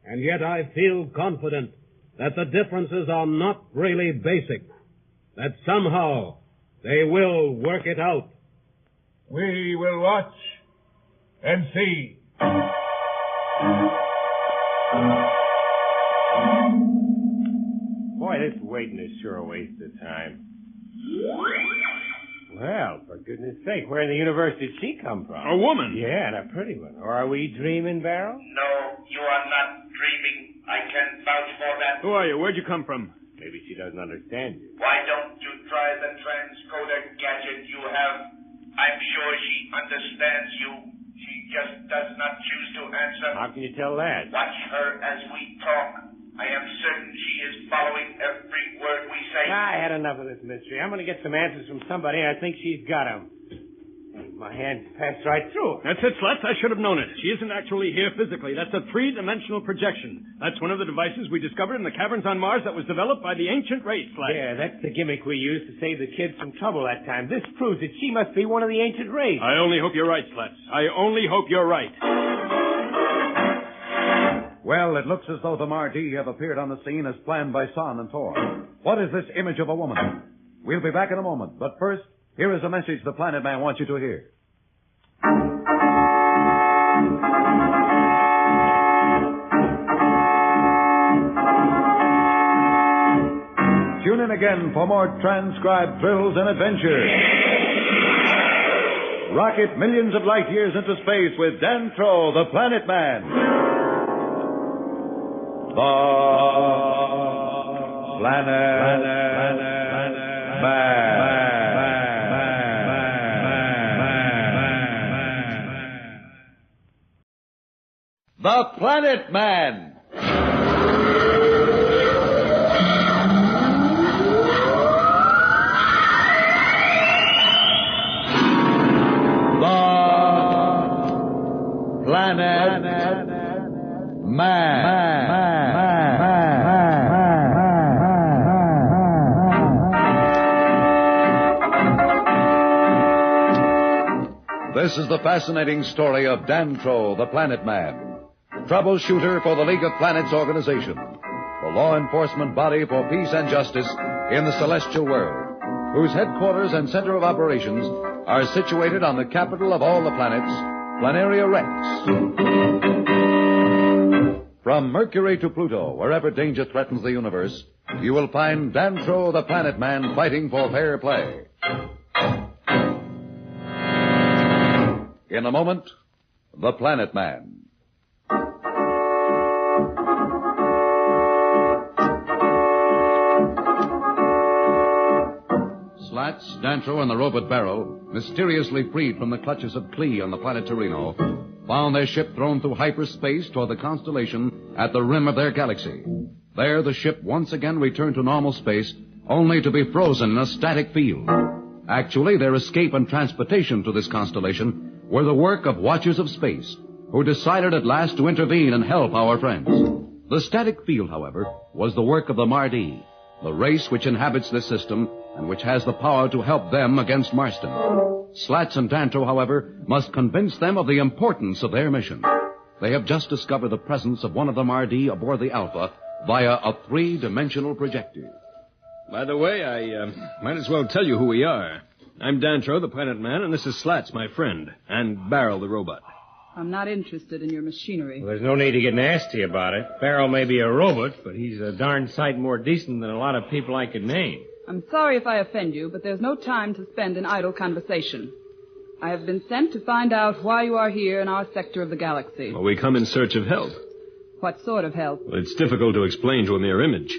and yet I feel confident that the differences are not really basic, that somehow they will work it out. We will watch and see. Boy, this waiting is sure a waste of time. Well, for goodness sake, where in the universe did she come from? A woman. Yeah, and a pretty one. Or are we dreaming, Barrel? No, you are not dreaming. I can vouch for that. Who are you? Where'd you come from? Maybe she doesn't understand you. Why don't you try the transcoder gadget you have? I'm sure she understands you. She just does not choose to answer. How can you tell that? Watch her as we talk. I am certain she is following every word we say. I had enough of this mystery. I'm going to get some answers from somebody, and I think she's got them. My hand passed right through her. That's it, Slats. I should have known it. She isn't actually here physically. That's a three-dimensional projection. That's one of the devices we discovered in the caverns on Mars that was developed by the ancient race, Slats. Yeah, that's the gimmick we used to save the kids from trouble that time. This proves that she must be one of the ancient race. I only hope you're right, Slats. I only hope you're right. Well, it looks as though the Mardi have appeared on the scene as planned by Son and Thor. What is this image of a woman? We'll be back in a moment, but first, here is a message the Planet Man wants you to hear. Tune in again for more transcribed thrills and adventures. Rocket millions of light years into space with Dan Troll, the Planet Man. The Planet Man. The Planet Man. The Planet Man. This is the fascinating story of Dan Troll, the Planet Man, troubleshooter for the League of Planets organization, the law enforcement body for peace and justice in the celestial world, whose headquarters and center of operations are situated on the capital of all the planets, Planaria Rex. From Mercury to Pluto, wherever danger threatens the universe, you will find Dan Troll, the Planet Man, fighting for fair play. In a moment, the Planet Man. Slats, Dantro, and the robot Barrel, mysteriously freed from the clutches of Klee on the planet Torino, found their ship thrown through hyperspace toward the constellation at the rim of their galaxy. There, the ship once again returned to normal space, only to be frozen in a static field. Actually, their escape and transportation to this constellation were the work of Watchers of Space, who decided at last to intervene and help our friends. The static field, however, was the work of the Mardi, the race which inhabits this system and which has the power to help them against Marston. Slats and Dantro, however, must convince them of the importance of their mission. They have just discovered the presence of one of the Mardi aboard the Alpha via a three-dimensional projector. By the way, I might as well tell you who we are. I'm Dantro, the Planet Man, and this is Slats, my friend, and Barrel, the robot. I'm not interested in your machinery. Well, there's no need to get nasty about it. Barrel may be a robot, but he's a darn sight more decent than a lot of people I could name. I'm sorry if I offend you, but there's no time to spend in idle conversation. I have been sent to find out why you are here in our sector of the galaxy. Well, we come in search of help. What sort of help? Well, it's difficult to explain to a mere image.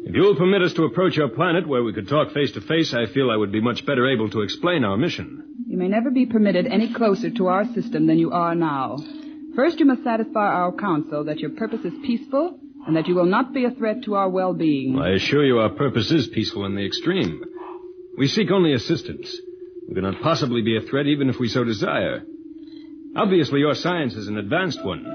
If you will permit us to approach your planet where we could talk face to face, I feel I would be much better able to explain our mission. You may never be permitted any closer to our system than you are now. First, you must satisfy our council that your purpose is peaceful and that you will not be a threat to our well-being. I assure you our purpose is peaceful in the extreme. We seek only assistance. We cannot possibly be a threat even if we so desire. Obviously, your science is an advanced one.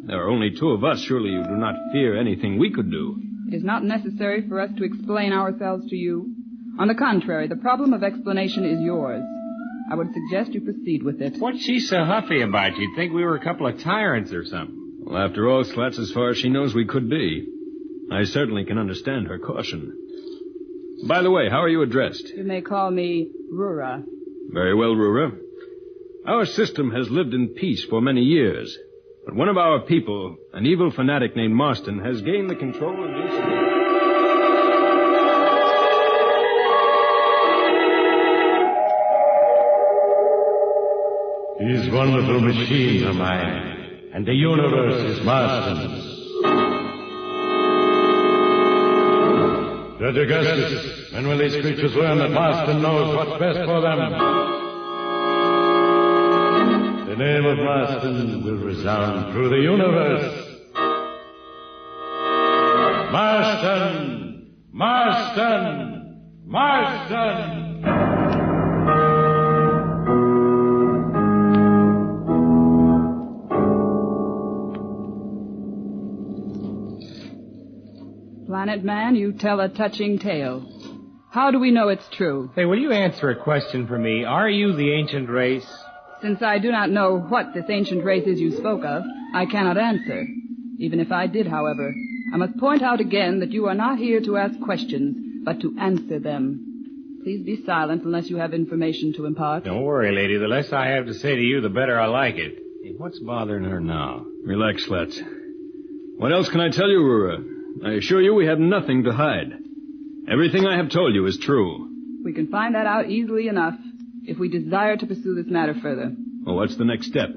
There are only two of us. Surely you do not fear anything we could do. It is not necessary for us to explain ourselves to you. On the contrary, the problem of explanation is yours. I would suggest you proceed with it. What's she so huffy about? You'd think we were a couple of tyrants or something. Well, after all, Slats, as far as she knows, we could be. I certainly can understand her caution. By the way, how are you addressed? You may call me Rura. Very well, Rura. Our system has lived in peace for many years. But one of our people, an evil fanatic named Marston, has gained the control of dissipate. These wonderful machines are mine, and the universe is Marston's. Judge Augustus, when will these creatures learn that Marston knows what's best for them? The name of Marston will resound through the universe. Marston! Marston! Marston! Planet Man, you tell a touching tale. How do we know it's true? Hey, will you answer a question for me? Are you the ancient race? Since I do not know what this ancient race is you spoke of, I cannot answer. Even if I did, however, I must point out again that you are not here to ask questions, but to answer them. Please be silent unless you have information to impart. Don't worry, lady. The less I have to say to you, the better I like it. Hey, what's bothering her now? Relax, Slats. What else can I tell you, Rura? I assure you we have nothing to hide. Everything I have told you is true. We can find that out easily enough if we desire to pursue this matter further. Well, what's the next step?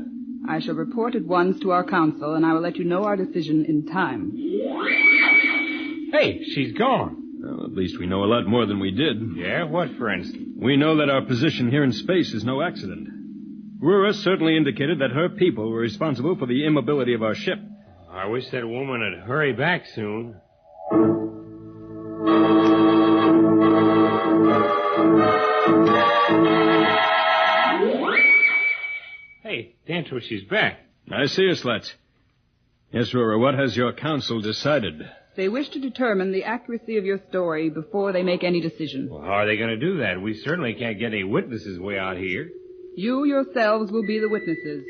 I shall report at once to our council, and I will let you know our decision in time. Hey, she's gone. Well, at least we know a lot more than we did. Yeah? What, for instance? We know that our position here in space is no accident. Rura certainly indicated that her people were responsible for the immobility of our ship. I wish that woman would hurry back soon. Hey, Dantro, she's back. I see you, Slats. Yes, Rura, what has your council decided? They wish to determine the accuracy of your story before they make any decision. Well, how are they going to do that? We certainly can't get any witnesses way out here. You yourselves will be the witnesses.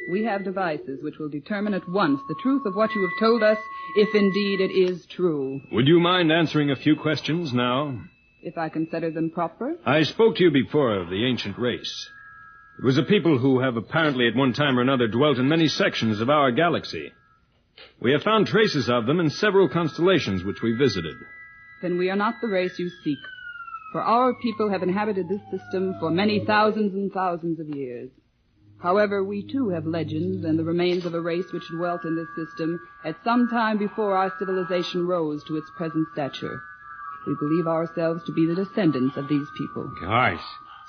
We have devices which will determine at once the truth of what you have told us, if indeed it is true. Would you mind answering a few questions now? If I consider them proper? I spoke to you before of the ancient race. It was a people who have apparently at one time or another dwelt in many sections of our galaxy. We have found traces of them in several constellations which we visited. Then we are not the race you seek. For our people have inhabited this system for many thousands and thousands of years. However, we too have legends and the remains of a race which dwelt in this system at some time before our civilization rose to its present stature. We believe ourselves to be the descendants of these people. Gosh,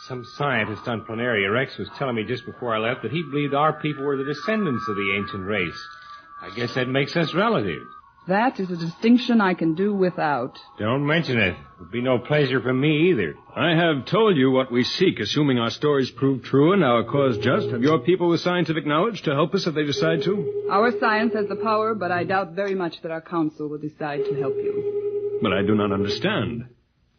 some scientist on Planaria Rex was telling me just before I left that he believed our people were the descendants of the ancient race. I guess that makes us relatives. That is a distinction I can do without. Don't mention it. It would be no pleasure for me either. I have told you what we seek, assuming our stories prove true and our cause just. Have your people with scientific knowledge to help us if they decide to? Our science has the power, but I doubt very much that our council will decide to help you. But I do not understand.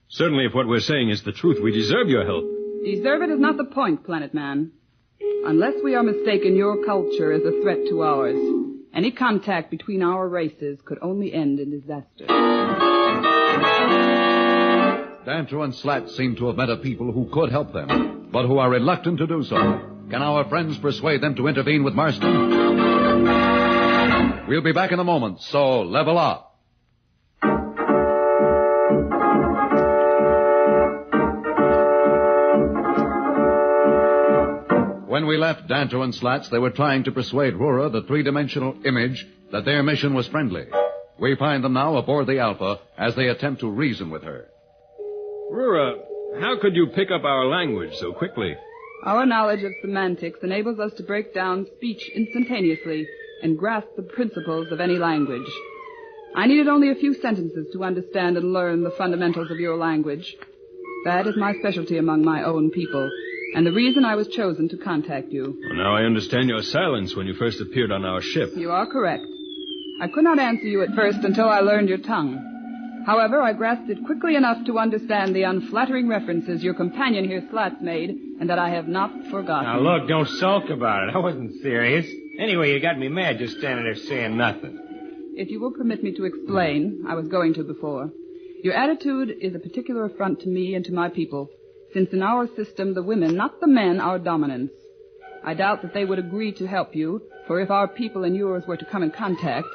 Certainly, if what we're saying is the truth, we deserve your help. Deserve it is not the point, Planet Man. Unless we are mistaken, your culture is a threat to ours. Any contact between our races could only end in disaster. Dantro and Slat seem to have met a people who could help them, but who are reluctant to do so. Can our friends persuade them to intervene with Marston? We'll be back in a moment, so level up. When we left Dantro and Slats, they were trying to persuade Rura, the three-dimensional image, that their mission was friendly. We find them now aboard the Alpha as they attempt to reason with her. Rura, how could you pick up our language so quickly? Our knowledge of semantics enables us to break down speech instantaneously and grasp the principles of any language. I needed only a few sentences to understand and learn the fundamentals of your language. That is my specialty among my own people, and the reason I was chosen to contact you. Well, now I understand your silence when you first appeared on our ship. You are correct. I could not answer you at first until I learned your tongue. However, I grasped it quickly enough to understand the unflattering references your companion here, Slats, made, and that I have not forgotten. Now, look, don't sulk about it. I wasn't serious. Anyway, you got me mad just standing there saying nothing. If you will permit me to explain, I was going to before. Your attitude is a particular affront to me and to my people, since in our system the women, not the men, are dominants. I doubt that they would agree to help you, for if our people and yours were to come in contact,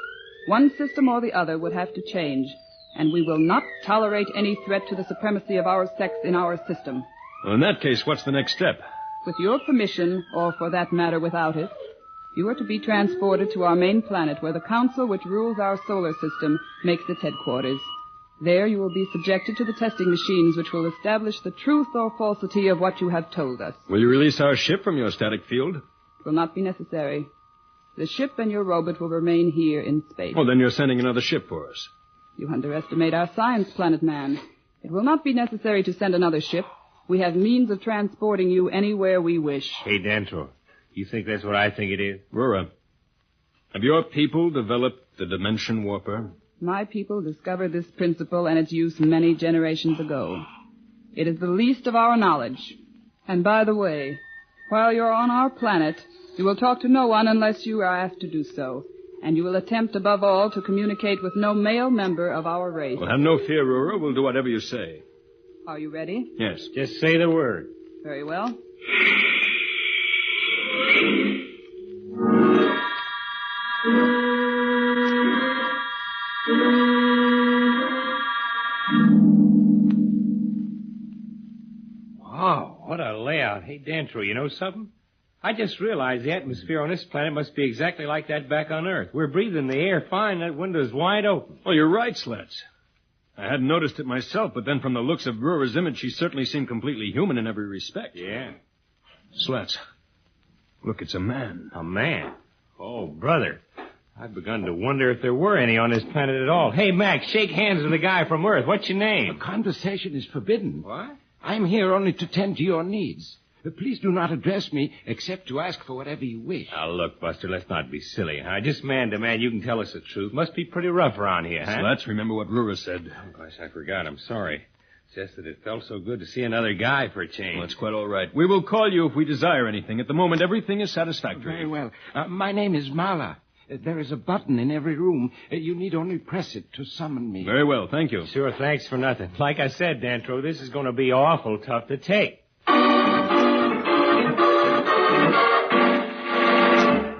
one system or the other would have to change, and we will not tolerate any threat to the supremacy of our sex in our system. Well, in that case, what's the next step? With your permission, or for that matter without it, you are to be transported to our main planet where the council which rules our solar system makes its headquarters. There you will be subjected to the testing machines which will establish the truth or falsity of what you have told us. Will you release our ship from your static field? It will not be necessary. The ship and your robot will remain here in space. Oh, then you're sending another ship for us. You underestimate our science, Planet Man. It will not be necessary to send another ship. We have means of transporting you anywhere we wish. Hey, Dantro, you think that's what I think it is? Rura, have your people developed the dimension warper? My people discovered this principle and its use many generations ago. It is the least of our knowledge. And by the way, while you're on our planet, you will talk to no one unless you are asked to do so. And you will attempt, above all, to communicate with no male member of our race. Well, have no fear, Rura. We'll do whatever you say. Are you ready? Yes. Just say the word. Very well. Wow, what a layout. Hey, Dantro, you know something? I just realized the atmosphere on this planet must be exactly like that back on Earth. We're breathing the air fine. That window's wide open. Oh, you're right, Slats. I hadn't noticed it myself, but then from the looks of Rura's image, she certainly seemed completely human in every respect. Yeah. Slats, look, it's a man. A man? Oh, brother. I've begun to wonder if there were any on this planet at all. Hey, Max, shake hands with the guy from Earth. What's your name? The conversation is forbidden. What? I'm here only to tend to your needs. Please do not address me except to ask for whatever you wish. Now, look, Buster, let's not be silly, huh? Just man to man, you can tell us the truth. Must be pretty rough around here, huh? Slats, remember what Rura said. Oh, gosh, I forgot. I'm sorry. It's just that it felt so good to see another guy for a change. Well, that's quite all right. We will call you if we desire anything. At the moment, everything is satisfactory. Very well. My name is Mala. There is a button in every room. You need only press it to summon me. Very well, thank you. Sure, thanks for nothing. Like I said, Dantro, this is going to be awful tough to take.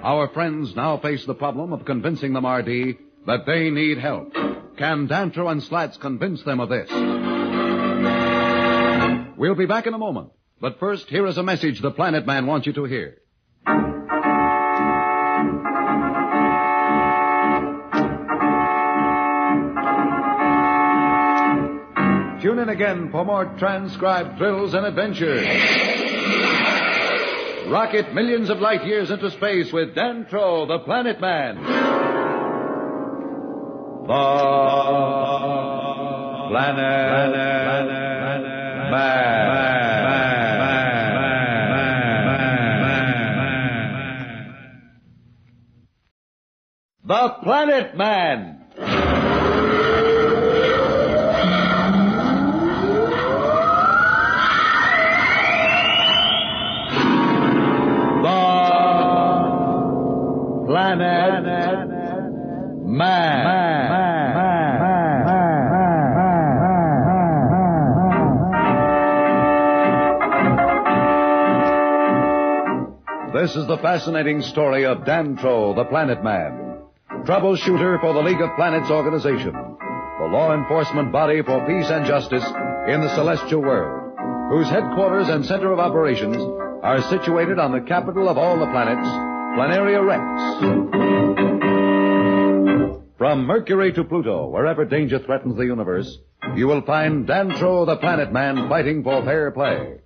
Our friends now face the problem of convincing the Mardi that they need help. Can Dantro and Slats convince them of this? We'll be back in a moment. But first, here is a message the Planet Man wants you to hear. Tune in again for more transcribed thrills and adventures. Rocket millions of light years into space with Dantro, the Planet Man. The Planet Man. The Planet Man. Planet Man. This is the fascinating story of Dantro, the Planet Man, troubleshooter for the League of Planets organization, the law enforcement body for peace and justice in the celestial world, whose headquarters and center of operations are situated on the capital of all the planets, Planaria Rex. From Mercury to Pluto, wherever danger threatens the universe, you will find Dantro, the Planet Man, fighting for fair play.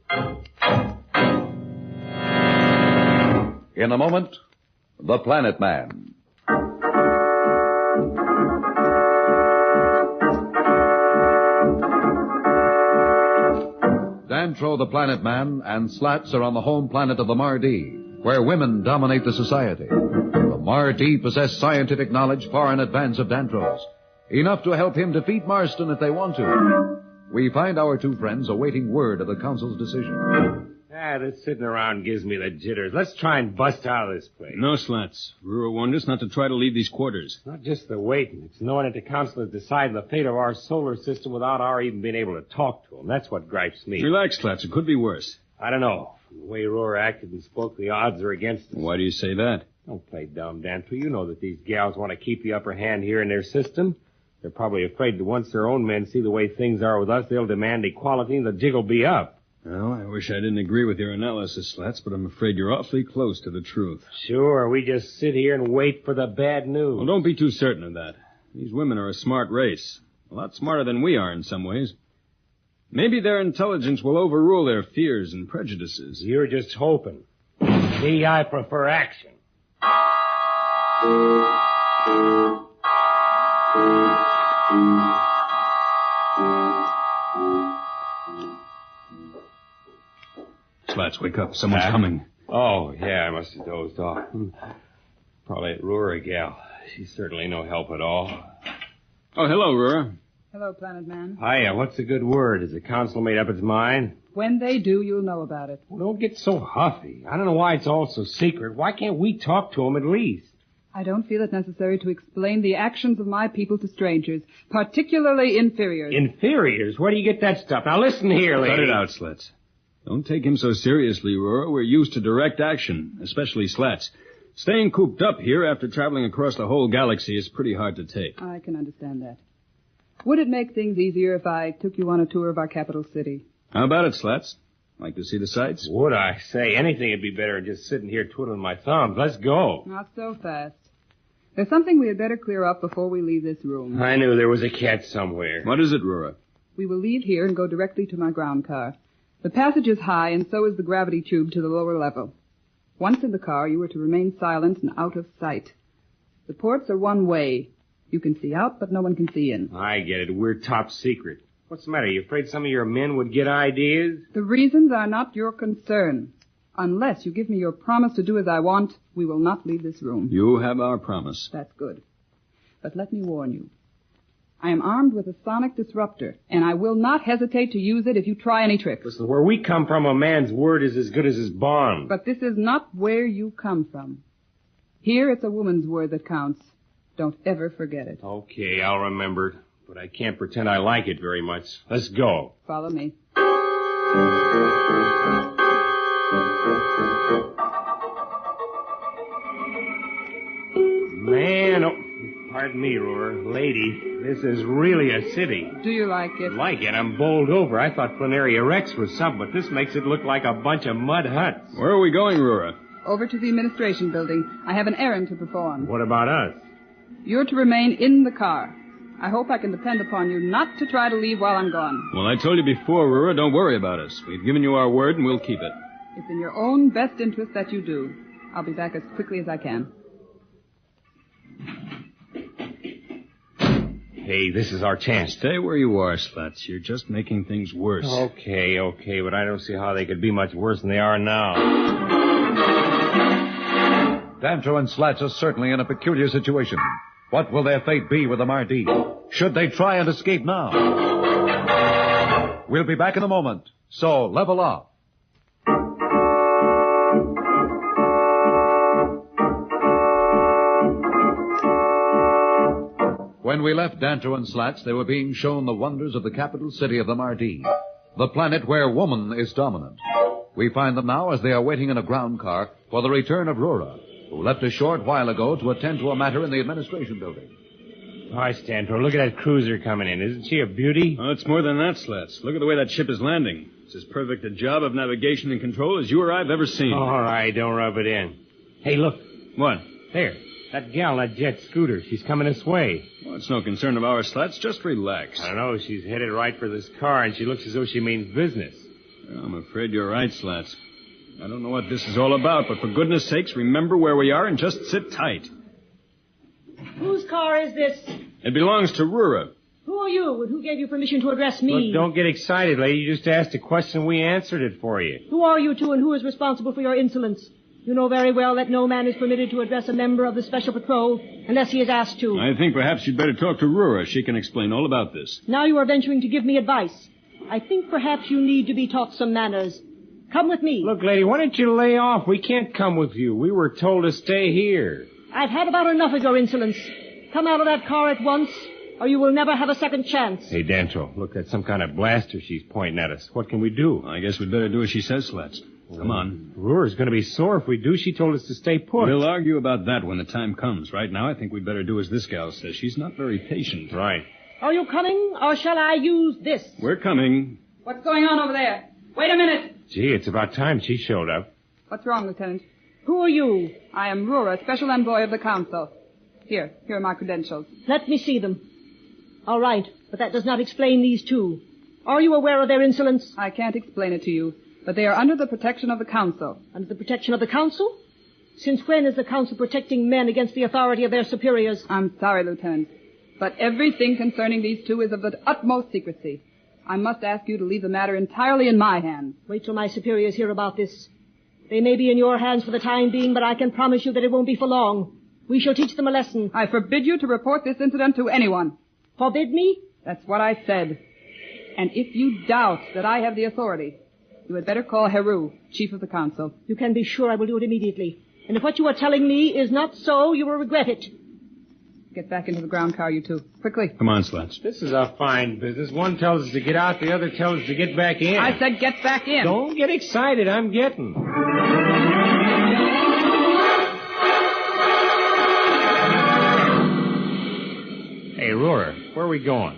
In a moment, the Planet Man. Dantro, the Planet Man, and Slats are on the home planet of the Mardi, where women dominate the society. The Mardi possess scientific knowledge far in advance of Dantro's. Enough to help him defeat Marston if they want to. We find our two friends awaiting word of the council's decision. This sitting around gives me the jitters. Let's try and bust out of this place. No slats. Rura warned us not to try to leave these quarters. It's not just the waiting. It's knowing that the council has decided the fate of our solar system without our even being able to talk to them. That's what gripes me. Relax, Slats. It could be worse. I don't know. From the way Roar acted and spoke, the odds are against us. Why do you say that? Don't play dumb, Danto. You know that these gals want to keep the upper hand here in their system. They're probably afraid that once their own men see the way things are with us, they'll demand equality and the jig will be up. Well, I wish I didn't agree with your analysis, Slats, but I'm afraid you're awfully close to the truth. Sure, we just sit here and wait for the bad news. Well, don't be too certain of that. These women are a smart race. A lot smarter than we are in some ways. Maybe their intelligence will overrule their fears and prejudices. You're just hoping. Me, I prefer action. Slats, wake up. Someone's coming. Oh, yeah, I must have dozed off. Probably that Rura gal. She's certainly no help at all. Oh, hello, Rura. Hello, Planet Man. Hiya, what's the good word? Has the council made up its mind? When they do, you'll know about it. Well, don't get so huffy. I don't know why it's all so secret. Why can't we talk to them at least? I don't feel it necessary to explain the actions of my people to strangers, particularly inferiors. Inferiors? Where do you get that stuff? Now listen here, lady. Cut it out, Slats. Don't take him so seriously, Rura. We're used to direct action, especially Slats. Staying cooped up here after traveling across the whole galaxy is pretty hard to take. I can understand that. Would it make things easier if I took you on a tour of our capital city? How about it, Slats? Like to see the sights? Would I say? Anything would be better than just sitting here twiddling my thumbs. Let's go. Not so fast. There's something we had better clear up before we leave this room. I knew there was a catch somewhere. What is it, Rura? We will leave here and go directly to my ground car. The passage is high, and so is the gravity tube to the lower level. Once in the car, you are to remain silent and out of sight. The ports are one way. You can see out, but no one can see in. I get it. We're top secret. What's the matter? You afraid some of your men would get ideas? The reasons are not your concern. Unless you give me your promise to do as I want, we will not leave this room. You have our promise. That's good. But let me warn you. I am armed with a sonic disruptor, and I will not hesitate to use it if you try any tricks. Listen, where we come from, a man's word is as good as his bond. But this is not where you come from. Here it's a woman's word that counts. Don't ever forget it. Okay, I'll remember it. But I can't pretend I like it very much. Let's go. Follow me. Man, oh, pardon me, Roar. Lady, this is really a city. Do you like it? Like it? I'm bowled over. I thought Planaria Rex was something, but this makes it look like a bunch of mud huts. Where are we going, Rura? Over to the administration building. I have an errand to perform. What about us? You're to remain in the car. I hope I can depend upon you not to try to leave while I'm gone. Well, I told you before, Rura, don't worry about us. We've given you our word, and we'll keep it. It's in your own best interest that you do. I'll be back as quickly as I can. Hey, this is our chance. Stay where you are, Slats. You're just making things worse. Okay, but I don't see how they could be much worse than they are now. Danto and Slats are certainly in a peculiar situation. What will their fate be with the Mardi? Should they try and escape now? We'll be back in a moment, so level off. When we left Danto and Slats, they were being shown the wonders of the capital city of the Mardi, the planet where woman is dominant. We find them now as they are waiting in a ground car for the return of Rura, who left a short while ago to attend to a matter in the administration building. Hi, Stantor. Look at that cruiser coming in. Isn't she a beauty? Oh, it's more than that, Slats. Look at the way that ship is landing. It's as perfect a job of navigation and control as you or I've ever seen. All right, don't rub it in. Hey, look. What? There. That gal on that jet scooter. She's coming this way. Well, it's no concern of ours, Slats. Just relax. I don't know. She's headed right for this car, and she looks as though she means business. Well, I'm afraid you're right, Slats. I don't know what this is all about, but for goodness sakes, remember where we are and just sit tight. Whose car is this? It belongs to Rura. Who are you, and who gave you permission to address me? Look, don't get excited, lady. You just asked a question. We answered it for you. Who are you two, and who is responsible for your insolence? You know very well that no man is permitted to address a member of the Special Patrol unless he is asked to. I think perhaps you'd better talk to Rura. She can explain all about this. Now you are venturing to give me advice. I think perhaps you need to be taught some manners. Come with me. Look, lady, why don't you lay off? We can't come with you. We were told to stay here. I've had about enough of your insolence. Come out of that car at once, or you will never have a second chance. Hey, Danto, look, that's some kind of blaster she's pointing at us. What can we do? I guess we'd better do as she says, Slats. Come on. Rura's going to be sore if we do. She told us to stay put. We'll argue about that when the time comes. Right now, I think we'd better do as this gal says. She's not very patient. Right. Are you coming, or shall I use this? We're coming. What's going on over there? Wait a minute. Gee, it's about time she showed up. What's wrong, Lieutenant? Who are you? I am Rura, Special Envoy of the Council. Here are my credentials. Let me see them. All right, but that does not explain these two. Are you aware of their insolence? I can't explain it to you, but they are under the protection of the Council. Under the protection of the Council? Since when is the Council protecting men against the authority of their superiors? I'm sorry, Lieutenant, but everything concerning these two is of the utmost secrecy. I must ask you to leave the matter entirely in my hands. Wait till my superiors hear about this. They may be in your hands for the time being, but I can promise you that it won't be for long. We shall teach them a lesson. I forbid you to report this incident to anyone. Forbid me? That's what I said. And if you doubt that I have the authority, you had better call Heru, Chief of the Council. You can be sure I will do it immediately. And if what you are telling me is not so, you will regret it. Get back into the ground car, you two. Quickly. Come on, Slats. This is a fine business. One tells us to get out, the other tells us to get back in. I said get back in. Don't get excited. I'm getting. Hey, Rura, where are we going?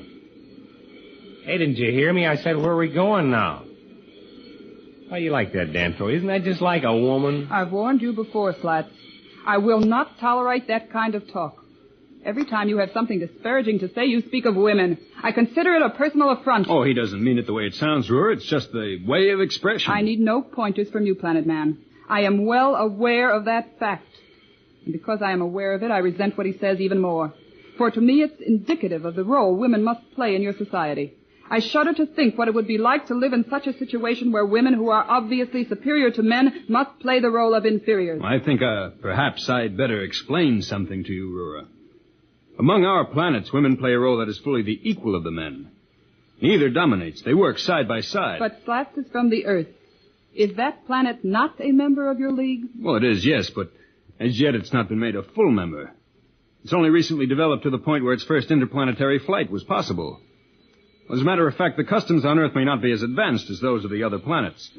Hey, didn't you hear me? I said, where are we going now? How you like that, Danto? Isn't that just like a woman? I've warned you before, Slats. I will not tolerate that kind of talk. Every time you have something disparaging to say, you speak of women. I consider it a personal affront. Oh, he doesn't mean it the way it sounds, Rura. It's just the way of expression. I need no pointers from you, Planet Man. I am well aware of that fact. And because I am aware of it, I resent what he says even more. For to me, it's indicative of the role women must play in your society. I shudder to think what it would be like to live in such a situation where women who are obviously superior to men must play the role of inferiors. I think perhaps I'd better explain something to you, Rura. Among our planets, women play a role that is fully the equal of the men. Neither dominates. They work side by side. But Slats is from the Earth. Is that planet not a member of your league? Well, it is, yes, but as yet it's not been made a full member. It's only recently developed to the point where its first interplanetary flight was possible. As a matter of fact, the customs on Earth may not be as advanced as those of the other planets.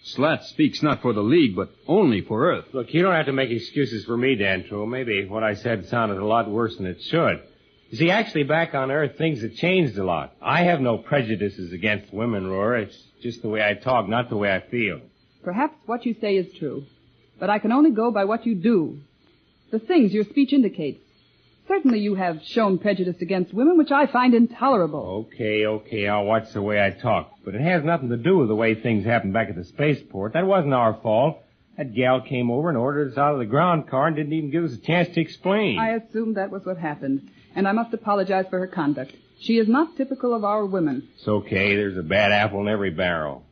Slats speaks not for the League, but only for Earth. Look, you don't have to make excuses for me, Danto. Maybe what I said sounded a lot worse than it should. You see, actually, back on Earth, things have changed a lot. I have no prejudices against women, Roar. It's just the way I talk, not the way I feel. Perhaps what you say is true, but I can only go by what you do. The things your speech indicates. Certainly you have shown prejudice against women, which I find intolerable. Okay, I'll watch the way I talk. But it has nothing to do with the way things happened back at the spaceport. That wasn't our fault. That gal came over and ordered us out of the ground car and didn't even give us a chance to explain. I assumed that was what happened, and I must apologize for her conduct. She is not typical of our women. It's okay. There's a bad apple in every barrel.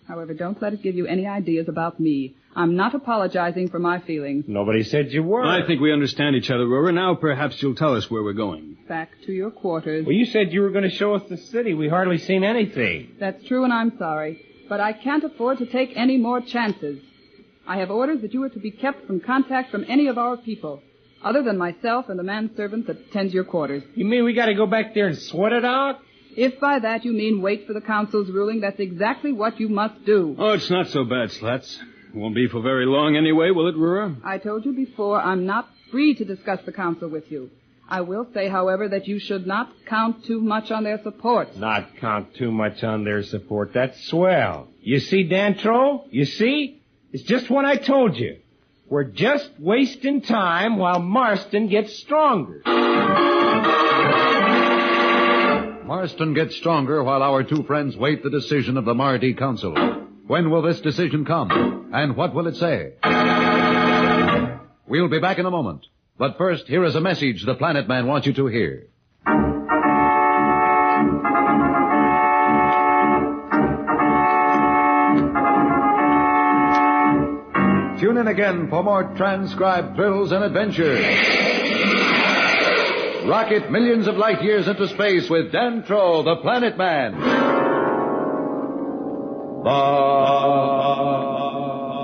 However, don't let it give you any ideas about me. I'm not apologizing for my feelings. Nobody said you were. I think we understand each other, Rura. Now perhaps you'll tell us where we're going. Back to your quarters. Well, you said you were going to show us the city. We hardly seen anything. That's true, and I'm sorry. But I can't afford to take any more chances. I have orders that you are to be kept from contact from any of our people, other than myself and the manservant that tends your quarters. You mean we got to go back there and sweat it out? If by that you mean wait for the council's ruling, that's exactly what you must do. Oh, it's not so bad, Slats. It won't be for very long anyway, will it, Rura? I told you before, I'm not free to discuss the council with you. I will say, however, that you should not count too much on their support. Not count too much on their support. That's swell. You see, Dantro? You see? It's just what I told you. We're just wasting time while Marston gets stronger. Marston gets stronger while our two friends wait the decision of the Mardi Council. When will this decision come? And what will it say? We'll be back in a moment. But first, here is a message the Planet Man wants you to hear. Tune in again for more transcribed thrills and adventures. Rocket millions of light years into space with Dantro, the Planet Man. The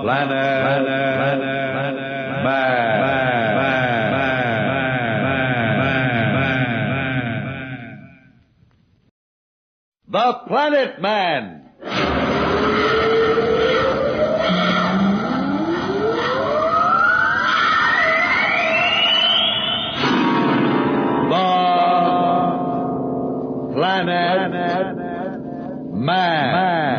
Planet Man. The Planet Man. Planet Man.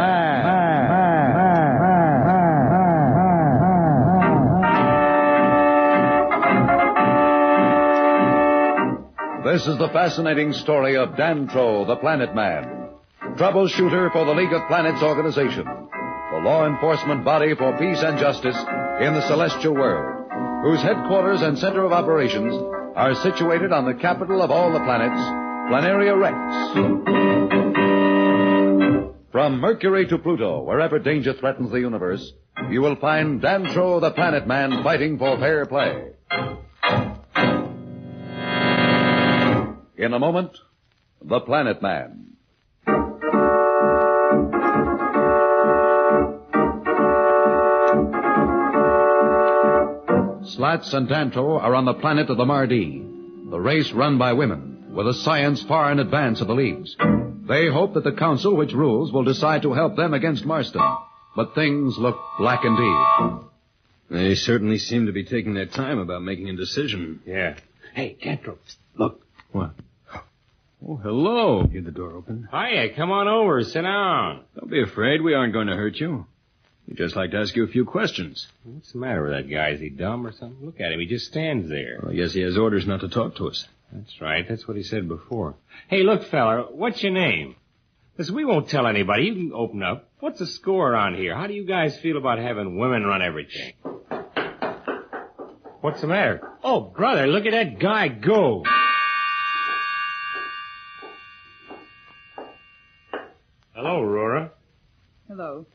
This is the fascinating story of Dantro, the Planet Man, troubleshooter for the League of Planets organization, the law enforcement body for peace and justice in the celestial world, whose headquarters and center of operations are situated on the capital of all the planets, Planaria Rex. From Mercury to Pluto, wherever danger threatens the universe, you will find Dantro, the Planet Man, fighting for fair play. In a moment, the Planet Man. Slats and Dantro are on the planet of the Mardi, the race run by women, with a science far in advance of the League's. They hope that the council which rules will decide to help them against Marston. But things look black indeed. They certainly seem to be taking their time about making a decision. Yeah. Hey, Dantro, look. What? Oh, hello. Hear the door open? Hiya, come on over. Sit down. Don't be afraid. We aren't going to hurt you. We'd just like to ask you a few questions. What's the matter with that guy? Is he dumb or something? Look at him. He just stands there. Well, I guess he has orders not to talk to us. That's right. That's what he said before. Hey, look, fella, what's your name? Listen, we won't tell anybody. You can open up. What's the score around here? How do you guys feel about having women run everything? What's the matter? Oh, brother, look at that guy go. Hello, Aurora. Hello.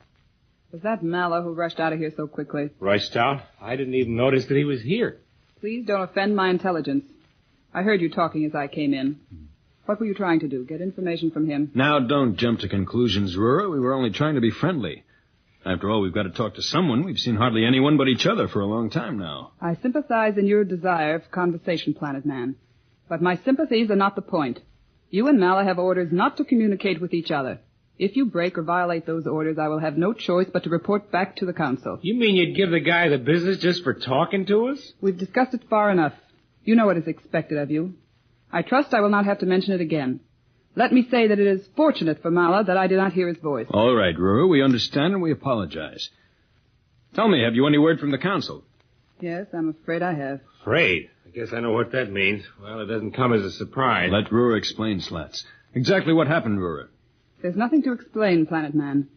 Was that Mala who rushed out of here so quickly? Rushed out? I didn't even notice that he was here. Please don't offend my intelligence. I heard you talking as I came in. What were you trying to do? Get information from him? Now, don't jump to conclusions, Rura. We were only trying to be friendly. After all, we've got to talk to someone. We've seen hardly anyone but each other for a long time now. I sympathize in your desire for conversation, Planet Man. But my sympathies are not the point. You and Mala have orders not to communicate with each other. If you break or violate those orders, I will have no choice but to report back to the council. You mean you'd give the guy the business just for talking to us? We've discussed it far enough. You know what is expected of you. I trust I will not have to mention it again. Let me say that it is fortunate for Mala that I did not hear his voice. All right, Ruru, we understand and we apologize. Tell me, have you any word from the council? Yes, I'm afraid I have. Afraid? I guess I know what that means. Well, it doesn't come as a surprise. Let Ruru explain, Slats. Exactly what happened, Ruru? There's nothing to explain, Planet Man.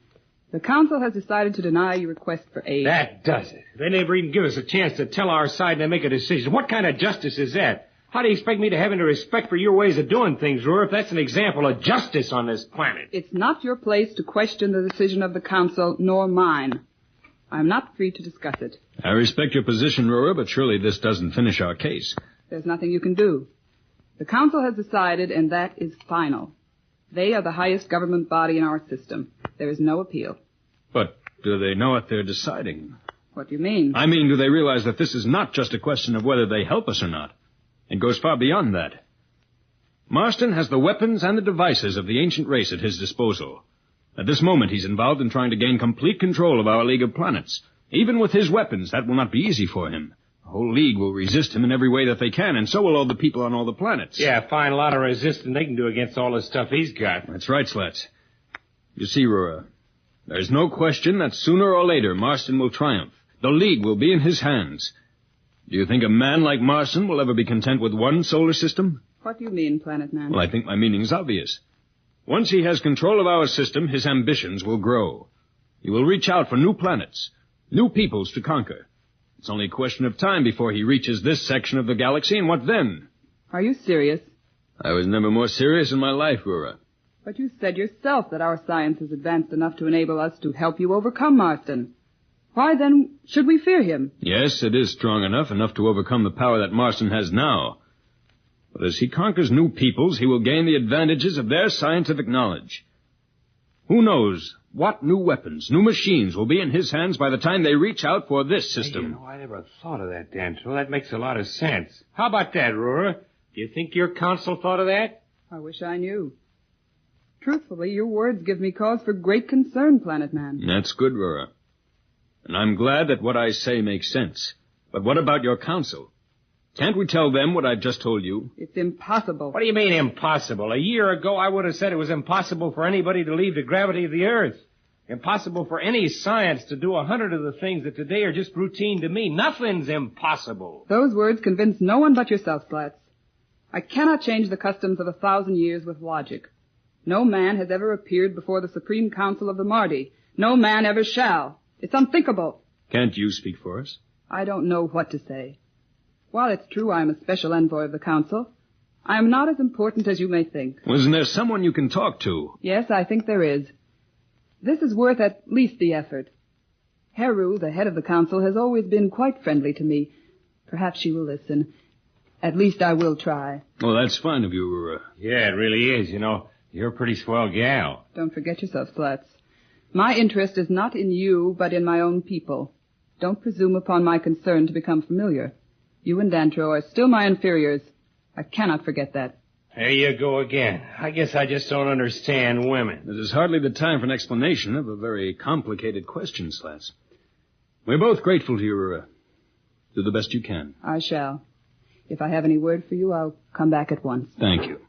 The council has decided to deny your request for aid. That does it. They never even give us a chance to tell our side and then make a decision. What kind of justice is that? How do you expect me to have any respect for your ways of doing things, Roar, if that's an example of justice on this planet? It's not your place to question the decision of the council, nor mine. I'm not free to discuss it. I respect your position, Roar, but surely this doesn't finish our case. There's nothing you can do. The council has decided, and that is final. They are the highest government body in our system. There is no appeal. But do they know what they're deciding? What do you mean? I mean, do they realize that this is not just a question of whether they help us or not? It goes far beyond that. Marston has the weapons and the devices of the ancient race at his disposal. At this moment, he's involved in trying to gain complete control of our League of Planets. Even with his weapons, that will not be easy for him. The whole League will resist him in every way that they can, and so will all the people on all the planets. Yeah, find a lot of resistance they can do against all the stuff he's got. That's right, Slats. You see, Rura, there's no question that sooner or later Marston will triumph. The League will be in his hands. Do you think a man like Marston will ever be content with one solar system? What do you mean, Planet Man? Well, I think my meaning's obvious. Once he has control of our system, his ambitions will grow. He will reach out for new planets, new peoples to conquer. It's only a question of time before he reaches this section of the galaxy, and what then? Are you serious? I was never more serious in my life, Rura. But you said yourself that our science is advanced enough to enable us to help you overcome Marston. Why, then, should we fear him? Yes, it is strong enough to overcome the power that Marston has now. But as he conquers new peoples, he will gain the advantages of their scientific knowledge. Who knows what new weapons, new machines will be in his hands by the time they reach out for this system. Hey, I never thought of that, Danto. That makes a lot of sense. How about that, Roar? Do you think your council thought of that? I wish I knew. Truthfully, your words give me cause for great concern, Planet Man. That's good, Rora. And I'm glad that what I say makes sense. But what about your council? Can't we tell them what I've just told you? It's impossible. What do you mean impossible? A year ago, I would have said it was impossible for anybody to leave the gravity of the Earth. Impossible for any science to do 100 of the things that today are just routine to me. Nothing's impossible. Those words convince no one but yourself, Slats. I cannot change the customs of 1,000 years with logic. No man has ever appeared before the Supreme Council of the Mardi. No man ever shall. It's unthinkable. Can't you speak for us? I don't know what to say. While it's true I am a special envoy of the Council, I am not as important as you may think. Wasn't there someone you can talk to? Yes, I think there is. This is worth at least the effort. Heru, the head of the Council, has always been quite friendly to me. Perhaps she will listen. At least I will try. Oh, that's fine of you, Rura. Yeah, it really is. You know, you're a pretty swell gal. Don't forget yourself, Slats. My interest is not in you, but in my own people. Don't presume upon my concern to become familiar. You and Dantro are still my inferiors. I cannot forget that. There you go again. I guess I just don't understand women. This is hardly the time for an explanation of a very complicated question, Slats. We're both grateful to you, Rura. Do the best you can. I shall. If I have any word for you, I'll come back at once. Thank you.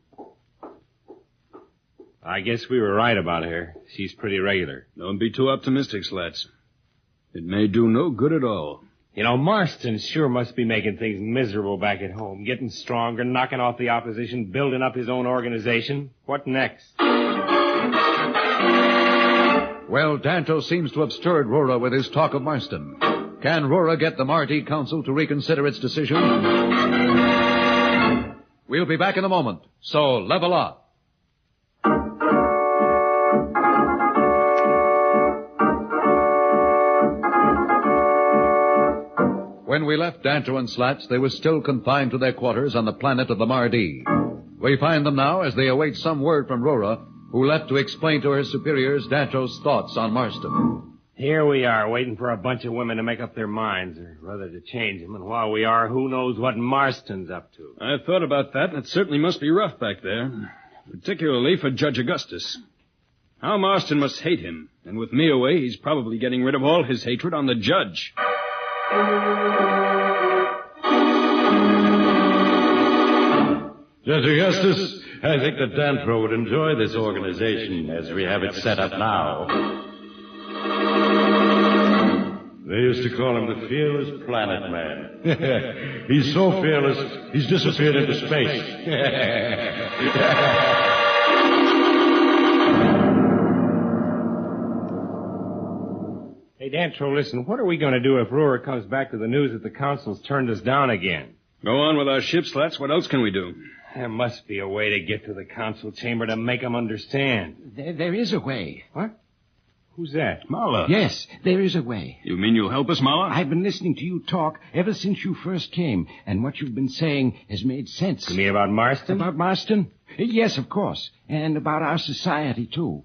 I guess we were right about her. She's pretty regular. Don't be too optimistic, Slats. It may do no good at all. You know, Marston sure must be making things miserable back at home, getting stronger, knocking off the opposition, building up his own organization. What next? Well, Danto seems to have stirred Rora with his talk of Marston. Can Rora get the Marti Council to reconsider its decision? We'll be back in a moment, so level up. When we left Danto and Slats, they were still confined to their quarters on the planet of the Mardi. We find them now as they await some word from Rora, who left to explain to her superiors Danto's thoughts on Marston. Here we are, waiting for a bunch of women to make up their minds, or rather to change them. And while we are, who knows what Marston's up to? I thought about that. It certainly must be rough back there, particularly for Judge Augustus. How Marston must hate him, and with me away, he's probably getting rid of all his hatred on the judge. Judge Augustus, I think that Danfro would enjoy this organization as we have it set up now. They used to call him the Fearless Planet Man. He's so fearless, he's disappeared into space. Hey, Dantro, listen, what are we going to do if Roar comes back to the news that the council's turned us down again? Go on with our ship, Slats. What else can we do? There must be a way to get to the council chamber to make them understand. There is a way. What? Who's that? Mala. Yes, there is a way. You mean you'll help us, Mala? I've been listening to you talk ever since you first came, and what you've been saying has made sense. You mean about Marston? About Marston? Yes, of course. And about our society, too.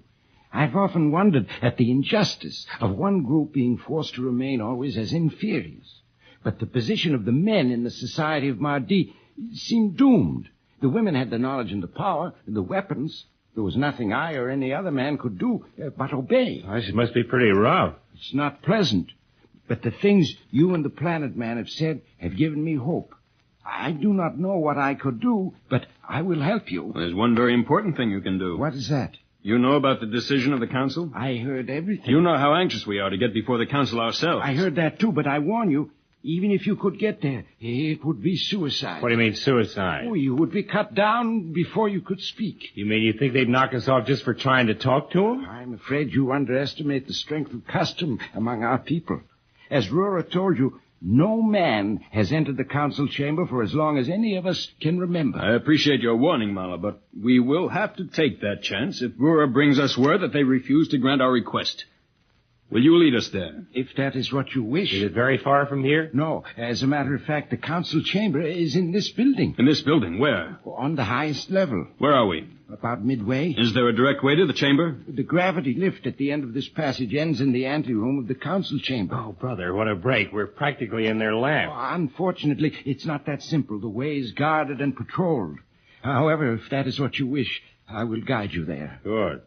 I've often wondered at the injustice of one group being forced to remain always as inferiors. But the position of the men in the society of Mardi seemed doomed. The women had the knowledge and the power, and the weapons. There was nothing I or any other man could do but obey. Oh, this must be pretty rough. It's not pleasant. But the things you and the Planet Man have said have given me hope. I do not know what I could do, but I will help you. There's one very important thing you can do. What is that? You know about the decision of the council? I heard everything. You know how anxious we are to get before the council ourselves. I heard that too, but I warn you, even if you could get there, it would be suicide. What do you mean, suicide? Oh, you would be cut down before you could speak. You mean you think they'd knock us off just for trying to talk to them? I'm afraid you underestimate the strength of custom among our people. As Rora told you, no man has entered the council chamber for as long as any of us can remember. I appreciate your warning, Mala, but we will have to take that chance if Rora brings us word that they refuse to grant our request. Will you lead us there? If that is what you wish. Is it very far from here? No. As a matter of fact, the council chamber is in this building. In this building? Where? On the highest level. Where are we? About midway. Is there a direct way to the chamber? The gravity lift at the end of this passage ends in the anteroom of the council chamber. Oh, brother, what a break. We're practically in their lab. Unfortunately, it's not that simple. The way is guarded and patrolled. However, if that is what you wish, I will guide you there. Good.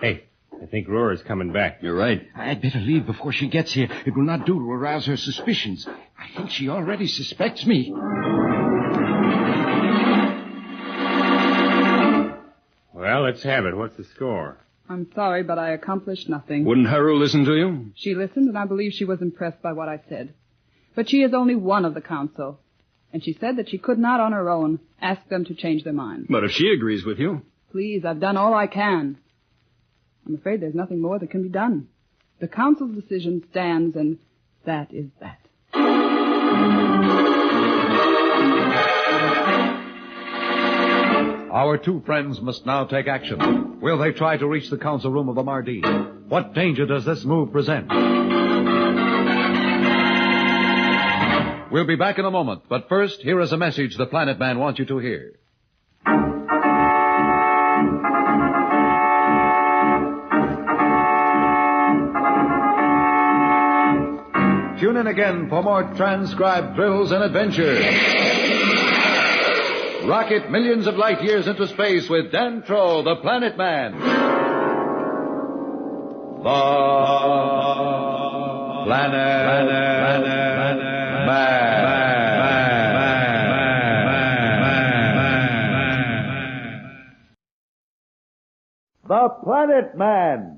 Hey, I think Rora's coming back. You're right. I'd better leave before she gets here. It will not do to arouse her suspicions. I think she already suspects me. Well, let's have it. What's the score? I'm sorry, but I accomplished nothing. Wouldn't Haru listen to you? She listened, and I believe she was impressed by what I said. But she is only one of the council, and she said that she could not on her own ask them to change their mind. But if she agrees with you... Please, I've done all I can. I'm afraid there's nothing more that can be done. The council's decision stands, and that is that. Our two friends must now take action. Will they try to reach the council room of the Mardi? What danger does this move present? We'll be back in a moment, but first, here is a message the Planet Man wants you to hear. Tune in again for more transcribed thrills and adventures. Rocket millions of light years into space with Dantro, the Planet Man. The Planet Man. The Planet Man.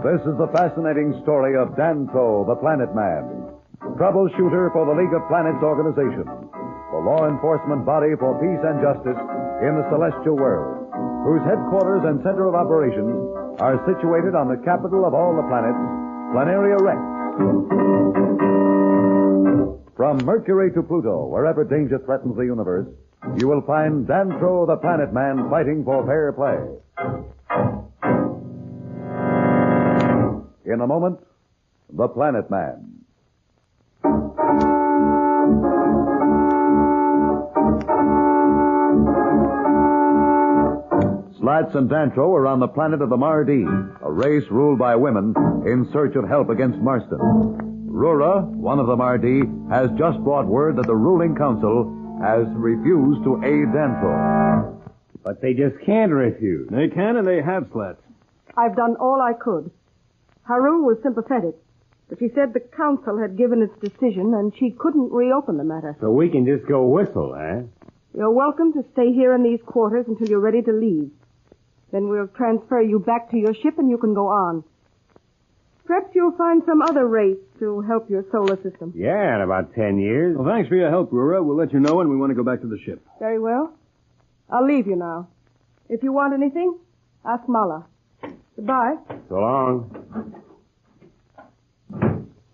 This is the fascinating story of Dantro, the Planet Man, troubleshooter for the League of Planets organization, the law enforcement body for peace and justice in the celestial world, whose headquarters and center of operations are situated on the capital of all the planets, Planaria Rex. From Mercury to Pluto, wherever danger threatens the universe, you will find Dantro, the Planet Man, fighting for fair play. In a moment, the Planet Man. Slats and Dantro are on the planet of the Mardi, a race ruled by women in search of help against Marston. Rura, one of the Mardi, has just brought word that the ruling council has refused to aid Dantro. But they just can't refuse. They can and they have, Slats. I've done all I could. Haru was sympathetic, but she said the council had given its decision and she couldn't reopen the matter. So we can just go whistle, eh? You're welcome to stay here in these quarters until you're ready to leave. Then we'll transfer you back to your ship and you can go on. Perhaps you'll find some other race to help your solar system. Yeah, in about 10 years. Well, thanks for your help, Rura. We'll let you know when we want to go back to the ship. Very well. I'll leave you now. If you want anything, ask Mala. Goodbye. So long.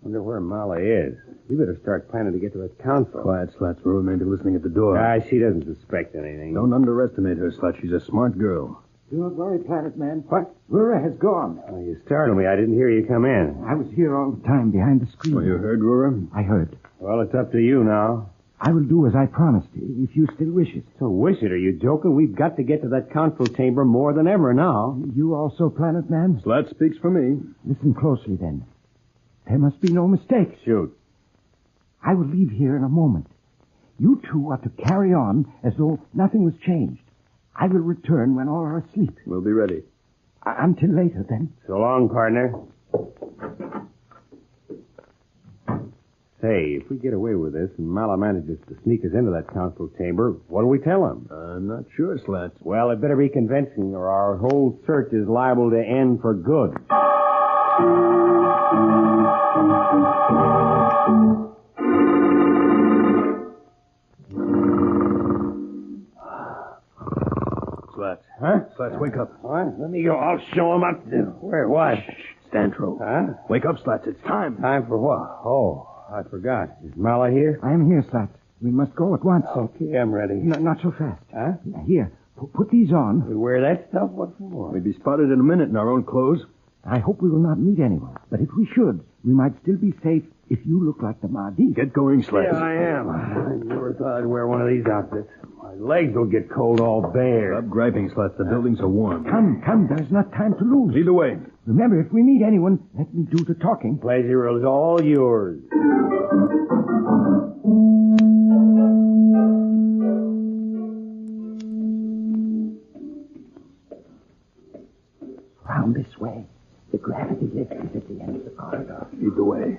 Wonder where Mala is. We better start planning to get to that council. Quiet, Slats. Rura may be listening at the door. She doesn't suspect anything. Don't underestimate her, Slats. She's a smart girl. Do not worry, Planet Man. What? Rura has gone. Oh, you startled me. I didn't hear you come in. I was here all the time behind the screen. Well, you heard, Rura? I heard. Well, it's up to you now. I will do as I promised, if you still wish it. So wish it. Are you joking? We've got to get to that council chamber more than ever now. You also, Planet Man? Slats speaks for me. Listen closely, then. There must be no mistake. Shoot. I will leave here in a moment. You two are to carry on as though nothing was changed. I will return when all are asleep. We'll be ready. Until later, then. So long, partner. Say, if we get away with this and Mala manages to sneak us into that council chamber, what do we tell him? I'm not sure, Slats. Well, it better be convincing or our whole search is liable to end for good. Slats. Huh? Slats, wake up. What? Let me go. I'll show him up. Where? What? Stantro. Huh? Wake up, Slats. It's time. Time for what? Oh, I forgot. Is Mala here? I am here, Slats. We must go at once. Okay, I'm ready. Not so fast. Huh? Here, put these on. We wear that stuff? What for? We'd be spotted in a minute in our own clothes. I hope we will not meet anyone. But if we should, we might still be safe if you look like the Mahdi. Get going, Slats. Yeah, I am. I never thought I'd wear one of these outfits. My legs will get cold all bare. Stop griping, Slats. The buildings are warm. Come. There's not time to lose. Lead the way. Remember, if we meet anyone, let me do the talking. Pleasure is all yours. Round this way. The gravity lift is at the end of the corridor. Lead the way.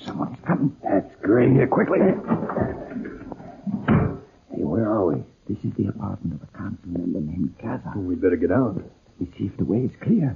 Someone's coming. That's great. Here, quickly. Hey, where are we? This is the apartment of a council member named Gaza. We'd better get out. We see if the way is clear.